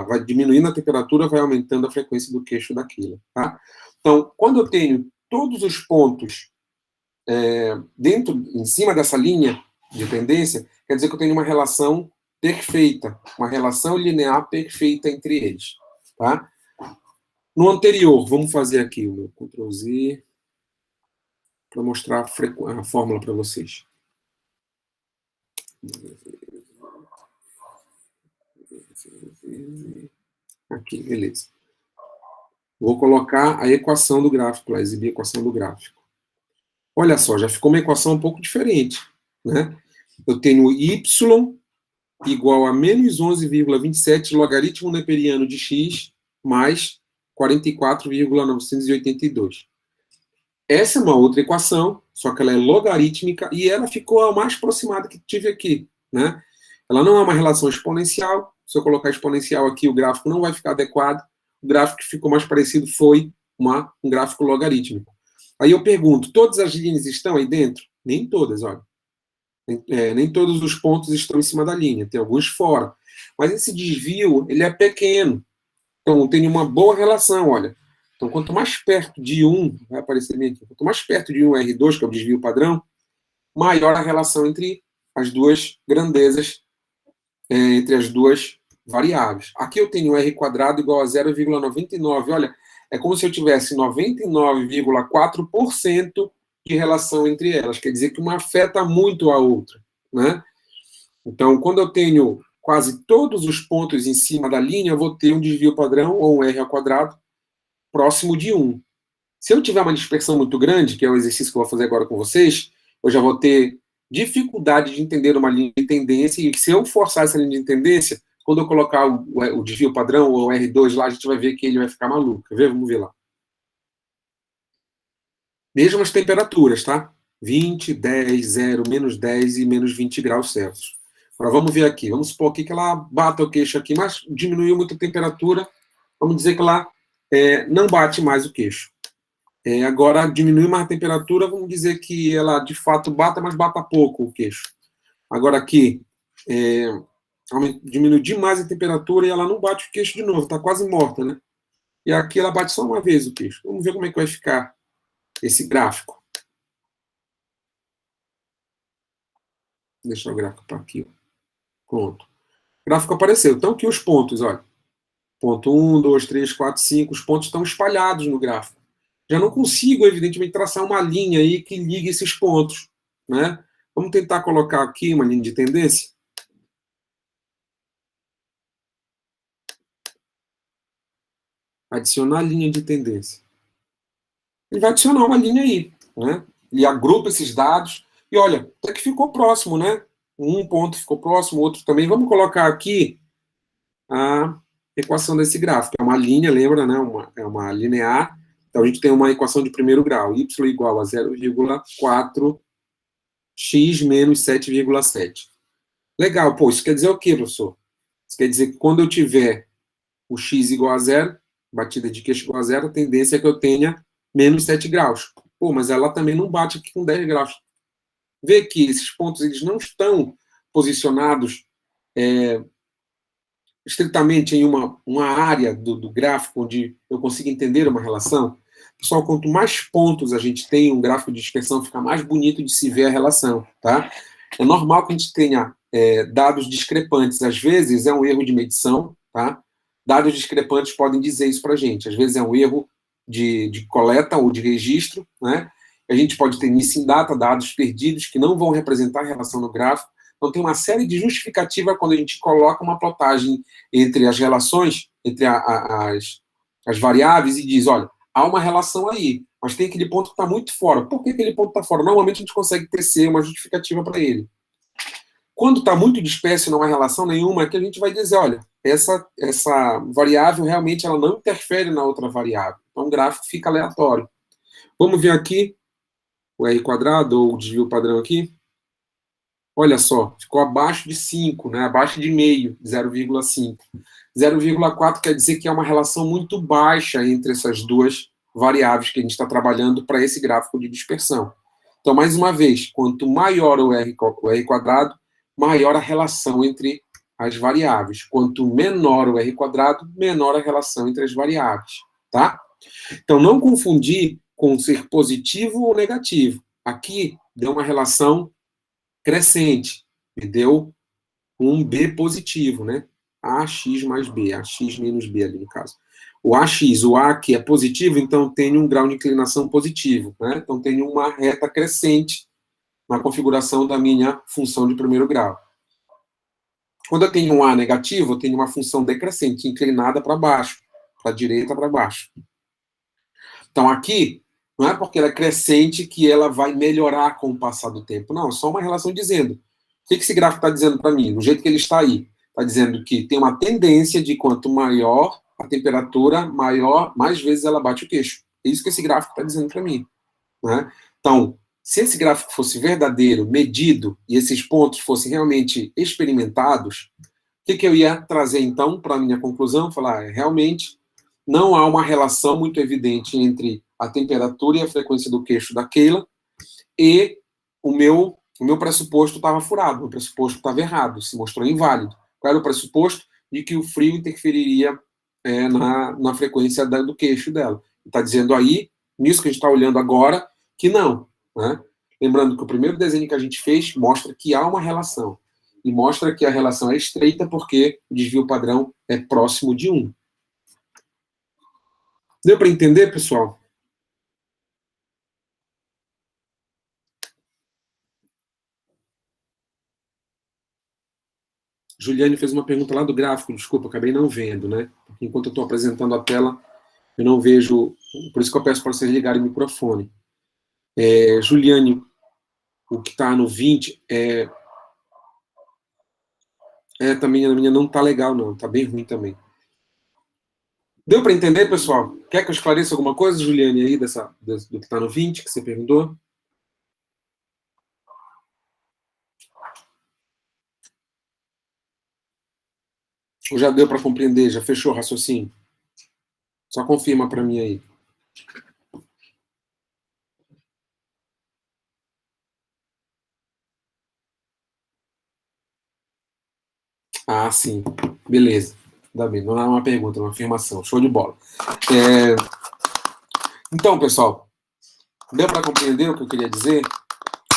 vai diminuindo a temperatura, vai aumentando a frequência do queixo daquilo. Tá? Então, quando eu tenho todos os pontos em cima dessa linha de tendência, quer dizer que eu tenho uma relação perfeita, uma relação linear perfeita entre eles. Tá? No anterior, vamos fazer aqui o meu Ctrl Z para mostrar a fórmula para vocês. Aqui, beleza. Vou colocar a equação do gráfico lá, exibir a equação do gráfico. Olha só, já ficou uma equação um pouco diferente, né? Eu tenho y igual a menos 11,27 logaritmo neperiano de x mais 44,982. Essa é uma outra equação, só que ela é logarítmica e ela ficou a mais aproximada que tive aqui, né? Ela não é uma relação exponencial. Se eu colocar exponencial aqui, o gráfico não vai ficar adequado. O gráfico que ficou mais parecido foi um gráfico logarítmico. Aí eu pergunto, todas as linhas estão aí dentro? Nem todas, olha. Nem todos os pontos estão em cima da linha, tem alguns fora. Mas esse desvio, ele é pequeno. Então, tem uma boa relação, olha. Então, quanto mais perto de 1, vai aparecer aqui, quanto mais perto de 1 R2, que é o desvio padrão, maior a relação entre as duas grandezas, entre as duas variáveis. Aqui eu tenho R² igual a 0,99. Olha, é como se eu tivesse 99,4% de relação entre elas. Quer dizer que uma afeta muito a outra, né? Então, quando eu tenho quase todos os pontos em cima da linha, eu vou ter um desvio padrão, ou um R², próximo de 1. Se eu tiver uma dispersão muito grande, que é o exercício que eu vou fazer agora com vocês, eu já vou ter dificuldade de entender uma linha de tendência, e se eu forçar essa linha de tendência, quando eu colocar o desvio padrão, ou o R2 lá, a gente vai ver que ele vai ficar maluco. Quer ver? Vamos ver lá. Mesmas temperaturas, tá? 20, 10, 0, menos 10 e menos 20 graus Celsius. Agora vamos ver aqui. Vamos supor aqui que ela bata o queixo aqui, mas diminuiu muito a temperatura. Vamos dizer que ela não bate mais o queixo. Agora diminui mais a temperatura, vamos dizer que ela de fato bata, mas bata pouco o queixo. Agora aqui, diminui demais a temperatura e ela não bate o queixo de novo, está quase morta, né? E aqui ela bate só uma vez o queixo. Vamos ver como é que vai ficar esse gráfico. Vou deixar o gráfico para aqui. Ó. Pronto. O gráfico apareceu. Então aqui os pontos, olha. Ponto 1, 2, 3, 4, 5. Os pontos estão espalhados no gráfico. Já não consigo, evidentemente, traçar uma linha aí que ligue esses pontos, né? Vamos tentar colocar aqui uma linha de tendência. Adicionar linha de tendência. Ele vai adicionar uma linha aí, né? Ele agrupa esses dados e olha, até que ficou próximo, né? Um ponto ficou próximo, outro também. Vamos colocar aqui a equação desse gráfico. É uma linha, lembra, né? É uma linear. Então, a gente tem uma equação de primeiro grau. Y igual a 0,4x menos 7,7. Legal. Pô, isso quer dizer o quê, professor? Isso quer dizer que quando eu tiver o x igual a 0, batida de queixo igual a 0, a tendência é que eu tenha menos 7 graus. Pô, mas ela também não bate aqui com 10 graus. Vê que esses pontos eles não estão posicionados estritamente em uma área do gráfico onde eu consigo entender uma relação. Pessoal, quanto mais pontos a gente tem, um gráfico de dispersão fica mais bonito de se ver a relação, tá? É normal que a gente tenha dados discrepantes. Às vezes é um erro de medição, tá? Dados discrepantes podem dizer isso para a gente. Às vezes é um erro de coleta ou de registro, né? A gente pode ter missing data, dados perdidos, que não vão representar a relação no gráfico. Então, tem uma série de justificativa quando a gente coloca uma plotagem entre as relações, entre as variáveis, e diz, olha, há uma relação aí, mas tem aquele ponto que está muito fora. Por que aquele ponto está fora? Normalmente a gente consegue tecer uma justificativa para ele. Quando está muito disperso e não há relação nenhuma, é que a gente vai dizer, olha, essa variável realmente ela não interfere na outra variável. Então o gráfico fica aleatório. Vamos ver aqui o R², ou o desvio padrão aqui. Olha só, ficou abaixo de 5, né? Abaixo de meio, 0,5. 0,4 quer dizer que é uma relação muito baixa entre essas duas variáveis que a gente está trabalhando para esse gráfico de dispersão. Então, mais uma vez, quanto maior o R², maior a relação entre as variáveis. Quanto menor o R², menor a relação entre as variáveis, tá? Então, não confundir com ser positivo ou negativo. Aqui deu uma relação crescente, me deu um B positivo, né? AX mais B, AX menos B ali no caso. O AX, o A aqui é positivo, então tem um grau de inclinação positivo, né? Então tem uma reta crescente na configuração da minha função de primeiro grau. Quando eu tenho um A negativo, eu tenho uma função decrescente, inclinada para baixo, para a direita para baixo. Então aqui, não é porque ela é crescente que ela vai melhorar com o passar do tempo. Não, é só uma relação dizendo. O que esse gráfico está dizendo para mim? Do jeito que ele está aí. Está dizendo que tem uma tendência de quanto maior a temperatura, mais vezes ela bate o queixo. É isso que esse gráfico está dizendo para mim. Né? Então, se esse gráfico fosse verdadeiro, medido, e esses pontos fossem realmente experimentados, o que eu ia trazer, então, para a minha conclusão? Falar, realmente, não há uma relação muito evidente entre a temperatura e a frequência do queixo da Keila, e o meu pressuposto estava furado, o meu pressuposto estava errado, se mostrou inválido. Qual era o pressuposto? De que o frio interferiria na frequência do queixo dela. Está dizendo aí, nisso que a gente está olhando agora, que não. Né? Lembrando que o primeiro desenho que a gente fez mostra que há uma relação. E mostra que a relação é estreita porque o desvio padrão é próximo de 1. Deu para entender, pessoal? Juliane fez uma pergunta lá do gráfico, desculpa, acabei não vendo, né? Porque enquanto eu estou apresentando a tela, eu não vejo, por isso que eu peço para vocês ligarem o microfone. Juliane, o que está no 20 também a minha não está legal, não, está bem ruim também. Deu para entender, pessoal? Quer que eu esclareça alguma coisa, Juliane, aí do que está no 20, que você perguntou? Ou já deu para compreender? Já fechou o raciocínio? Só confirma para mim aí. Ah, sim. Beleza. Ainda bem, não é uma pergunta, é uma afirmação. Show de bola. Então, pessoal, deu para compreender o que eu queria dizer?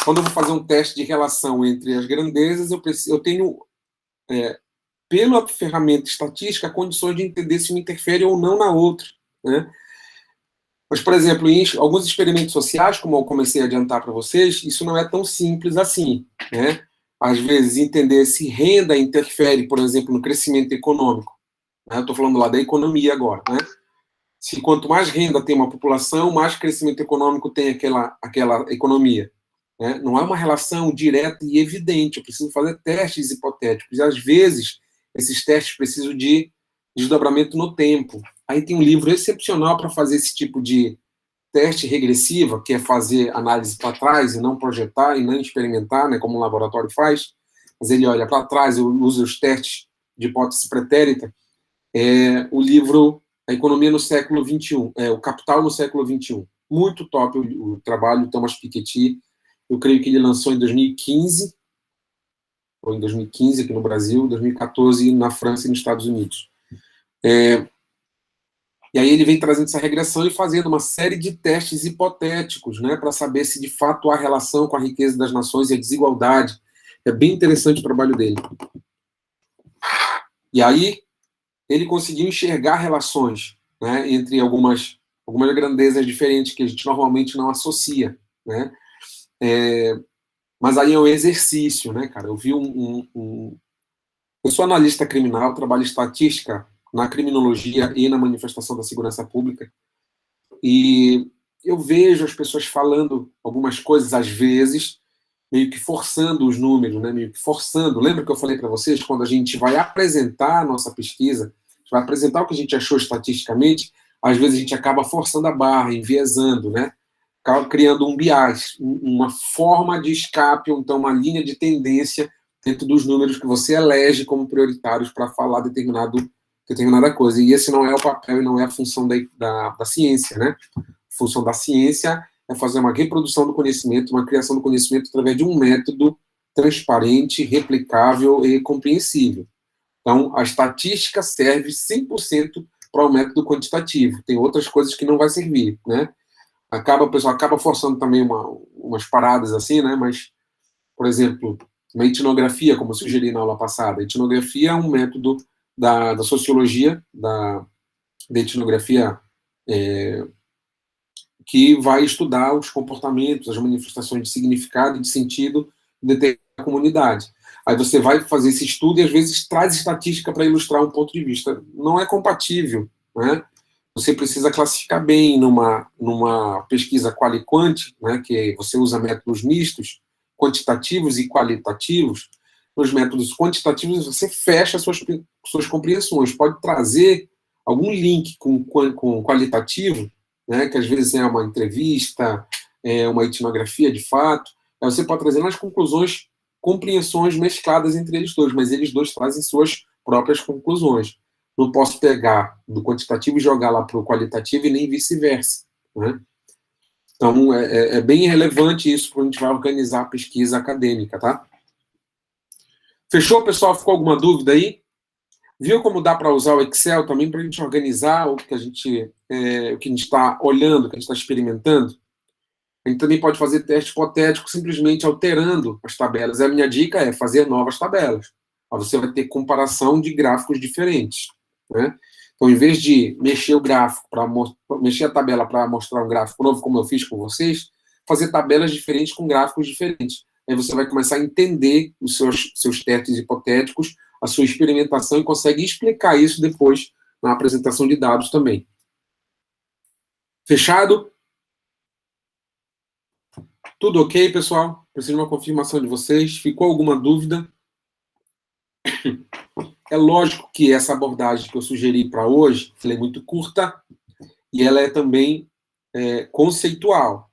Quando eu vou fazer um teste de relação entre as grandezas, eu tenho, pela ferramenta estatística, condições de entender se uma interfere ou não na outra. Né? Mas, por exemplo, em alguns experimentos sociais, como eu comecei a adiantar para vocês, isso não é tão simples assim. Né? Às vezes, entender se renda interfere, por exemplo, no crescimento econômico. Né? Eu estou falando lá da economia agora. Né? Se quanto mais renda tem uma população, mais crescimento econômico tem aquela economia. Né? Não há uma relação direta e evidente. Eu preciso fazer testes hipotéticos. E, às vezes, esses testes precisam de desdobramento no tempo. Aí tem um livro excepcional para fazer esse tipo de teste regressiva, que é fazer análise para trás e não projetar e não experimentar, né, como o laboratório faz. Mas ele olha para trás, eu uso os testes de hipótese pretérita. O livro A Economia no Século XXI, O Capital no Século XXI. Muito top o trabalho do Thomas Piketty. Eu creio que ele lançou em 2015, ou em 2015 aqui no Brasil, 2014 na França e nos Estados Unidos. E aí ele vem trazendo essa regressão e fazendo uma série de testes hipotéticos, né, para saber se de fato há relação com a riqueza das nações e a desigualdade. É bem interessante o trabalho dele. E aí ele conseguiu enxergar relações, né, entre algumas grandezas diferentes que a gente normalmente não associa, né? Mas aí é um exercício, né, cara? Eu vi eu sou analista criminal, trabalho em estatística na criminologia e na manifestação da segurança pública, e eu vejo as pessoas falando algumas coisas, às vezes, meio que forçando os números, né? Meio que forçando. Lembra que eu falei para vocês, quando a gente vai apresentar a nossa pesquisa, vai apresentar o que a gente achou estatisticamente, às vezes a gente acaba forçando a barra, enviesando, né? Acaba criando um bias, uma forma de escape, ou então uma linha de tendência dentro dos números que você elege como prioritários para falar determinada coisa. E esse não é o papel e não é a função da ciência, né? A função da ciência é fazer uma reprodução do conhecimento, uma criação do conhecimento através de um método transparente, replicável e compreensível. Então, a estatística serve 100% para o método quantitativo. Tem outras coisas que não vai servir, né? O pessoal acaba forçando também umas paradas assim, né? Mas, por exemplo, uma etnografia, como eu sugeri na aula passada. A etnografia é um método da sociologia, da etnografia, que vai estudar os comportamentos, as manifestações de significado e de sentido de determinada comunidade. Aí você vai fazer esse estudo e, às vezes, traz estatística para ilustrar um ponto de vista. Não é compatível, né? Você precisa classificar bem numa pesquisa quali-quant, né, que você usa métodos mistos, quantitativos e qualitativos. Nos métodos quantitativos, você fecha suas compreensões. Pode trazer algum link com qualitativo, né, que às vezes é uma entrevista, uma etnografia de fato. Aí você pode trazer nas conclusões compreensões mescladas entre eles dois, mas eles dois trazem suas próprias conclusões. não posso pegar do quantitativo e jogar lá para o qualitativo e nem vice-versa, né? Então, é bem relevante isso quando a gente vai organizar a pesquisa acadêmica, tá? Fechou, pessoal? Ficou alguma dúvida aí? Viu como dá para usar o Excel também para a gente organizar o que a gente está olhando, o que a gente está experimentando? A gente também pode fazer teste hipotético simplesmente alterando as tabelas. A minha dica é fazer novas tabelas. Aí você vai ter comparação de gráficos diferentes, né? Então, em vez de mexer o gráfico, mexer a tabela para mostrar um gráfico novo, como eu fiz com vocês, fazer tabelas diferentes com gráficos diferentes. Aí você vai começar a entender os seus testes hipotéticos, a sua experimentação, e consegue explicar isso depois na apresentação de dados também. Fechado? Tudo ok, pessoal? Preciso de uma confirmação de vocês. Ficou alguma dúvida? É lógico que essa abordagem que eu sugeri para hoje, ela é muito curta e ela é também conceitual.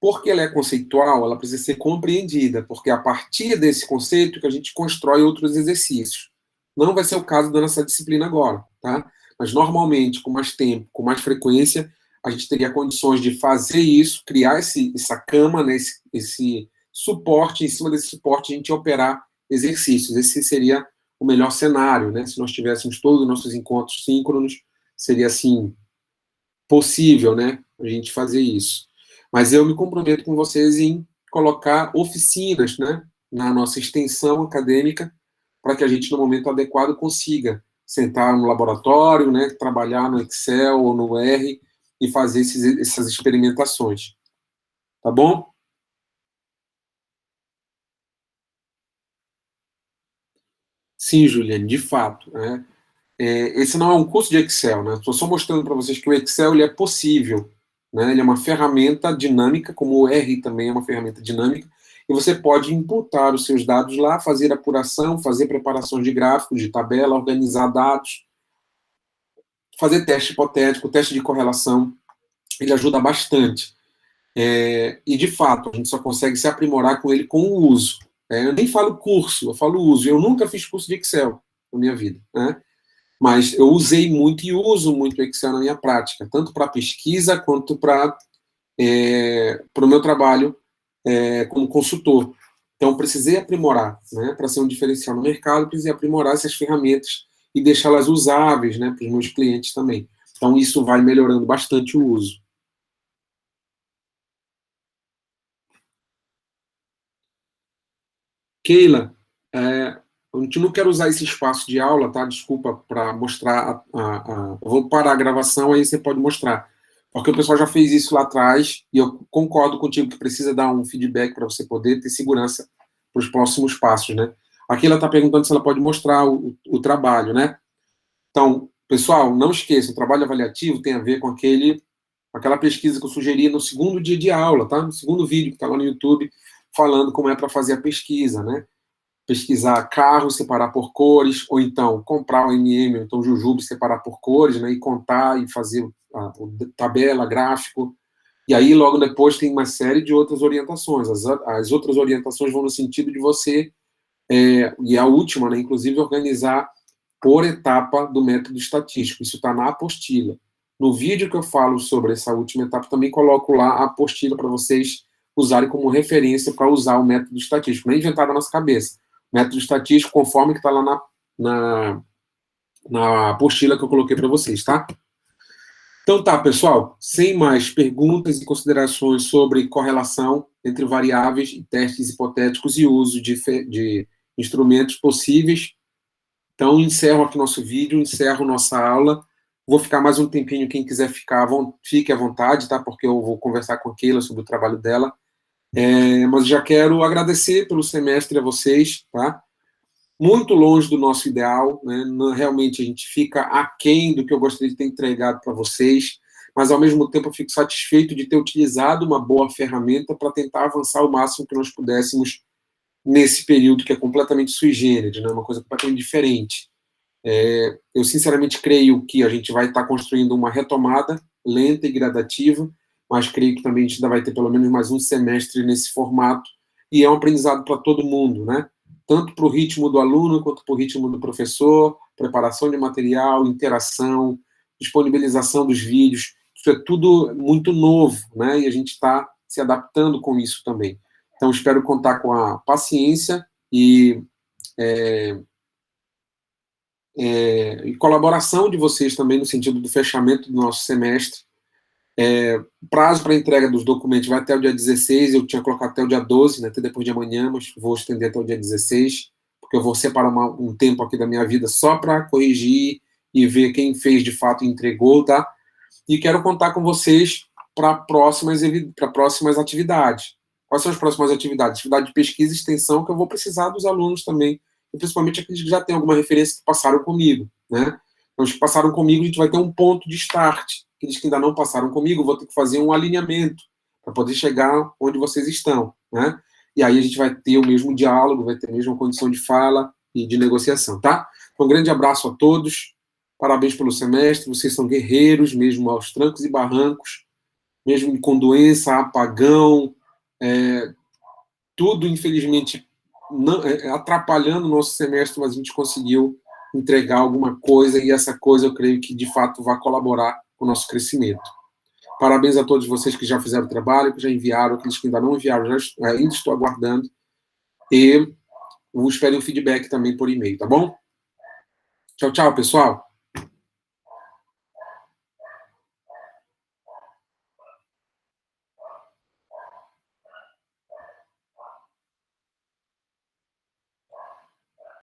Porque ela é conceitual, ela precisa ser compreendida, porque é a partir desse conceito que a gente constrói outros exercícios. Não vai ser o caso da nossa disciplina agora, tá? Mas normalmente, com mais tempo, com mais frequência, a gente teria condições de fazer isso, criar essa cama, né, esse suporte, em cima desse suporte a gente operar exercícios. Esse seria o melhor cenário, né? Se nós tivéssemos todos os nossos encontros síncronos, seria assim possível, né, a gente fazer isso. Mas eu me comprometo com vocês em colocar oficinas, né, na nossa extensão acadêmica, para que a gente, no momento adequado, consiga sentar no laboratório, né, trabalhar no Excel ou no R e fazer essas experimentações. Tá bom? Sim, Juliane, de fato, né? Esse não é um curso de Excel, né? Estou só mostrando para vocês que o Excel ele é possível, né? Ele é uma ferramenta dinâmica, como o R também é uma ferramenta dinâmica, e você pode imputar os seus dados lá, fazer apuração, fazer preparação de gráficos, de tabela, organizar dados, fazer teste hipotético, teste de correlação. Ele ajuda bastante. E, de fato, a gente só consegue se aprimorar com ele com o uso. Eu nem falo curso, eu falo uso. Eu nunca fiz curso de Excel na minha vida, né? Mas eu usei muito e uso muito o Excel na minha prática, tanto para pesquisa quanto para o meu trabalho como consultor. Então, precisei aprimorar, né? Para ser um diferencial no mercado, precisei aprimorar essas ferramentas e deixá-las usáveis, né, para os meus clientes também. Então, isso vai melhorando bastante o uso. Keila, a gente não quer usar esse espaço de aula, tá? Desculpa, para mostrar. Eu vou parar a gravação, aí você pode mostrar. Porque o pessoal já fez isso lá atrás, e eu concordo contigo que precisa dar um feedback para você poder ter segurança para os próximos passos, né? Aqui ela está perguntando se ela pode mostrar o trabalho, né? Então, pessoal, não esqueça, o trabalho avaliativo tem a ver com aquela pesquisa que eu sugeri no segundo dia de aula, tá? No segundo vídeo que está lá no YouTube, falando como é para fazer a pesquisa, né? Pesquisar carros, separar por cores, ou então comprar o MM, ou então Jujube, separar por cores, né, e contar e fazer a tabela, gráfico. E aí, logo depois, tem uma série de outras orientações. As outras orientações vão no sentido de você, e a última, né, inclusive, organizar por etapa do método estatístico. Isso está na apostila. No vídeo que eu falo sobre essa última etapa, também coloco lá a apostila para vocês usarem como referência para usar o método estatístico. Não é inventado na nossa cabeça. Método estatístico conforme que está lá na apostila que eu coloquei para vocês, tá? Então tá, pessoal, sem mais perguntas e considerações sobre correlação entre variáveis e testes hipotéticos e uso de instrumentos possíveis, então encerro aqui nosso vídeo, encerro nossa aula. Vou ficar mais um tempinho, quem quiser ficar, fique à vontade, tá? Porque eu vou conversar com a Keila sobre o trabalho dela. Mas já quero agradecer pelo semestre a vocês, tá? Muito longe do nosso ideal, né? Realmente a gente fica aquém do que eu gostaria de ter entregado para vocês, mas ao mesmo tempo eu fico satisfeito de ter utilizado uma boa ferramenta para tentar avançar o máximo que nós pudéssemos nesse período que é completamente sui generis, né? Uma coisa completamente diferente. Eu sinceramente creio que a gente vai estar construindo uma retomada lenta e gradativa, mas creio que também a gente ainda vai ter pelo menos mais um semestre nesse formato, e é um aprendizado para todo mundo, né? tanto para o ritmo do aluno, quanto para o ritmo do professor, preparação de material, interação, disponibilização dos vídeos, isso é tudo muito novo, né? E a gente está se adaptando com isso também. Então, espero contar com a paciência e colaboração de vocês também no sentido do fechamento do nosso semestre. O prazo para entrega dos documentos vai até o dia 16, eu tinha colocado até o dia 12, né, até depois de amanhã, mas vou estender até o dia 16, porque eu vou separar um tempo aqui da minha vida só para corrigir e ver quem fez de fato e entregou, tá? E quero contar com vocês para próximas atividades. Quais são as próximas atividades? Atividade de pesquisa e extensão, que eu vou precisar dos alunos também, e principalmente aqueles que já têm alguma referência que passaram comigo, né? Então, os que passaram comigo, a gente vai ter um ponto de start. Aqueles que ainda não passaram comigo, eu vou ter que fazer um alinhamento para poder chegar onde vocês estão, né? E aí a gente vai ter o mesmo diálogo, vai ter a mesma condição de fala e de negociação, tá? Então, um grande abraço a todos. Parabéns pelo semestre, vocês são guerreiros, mesmo aos trancos e barrancos, mesmo com doença, apagão, tudo, infelizmente, não, atrapalhando o nosso semestre, mas a gente conseguiu entregar alguma coisa, e essa coisa eu creio que, de fato, vai colaborar com o nosso crescimento. Parabéns a todos vocês que já fizeram o trabalho, que já enviaram, aqueles que ainda não enviaram, ainda estou aguardando, e espero um feedback também por e-mail, tá bom? Tchau, tchau, pessoal.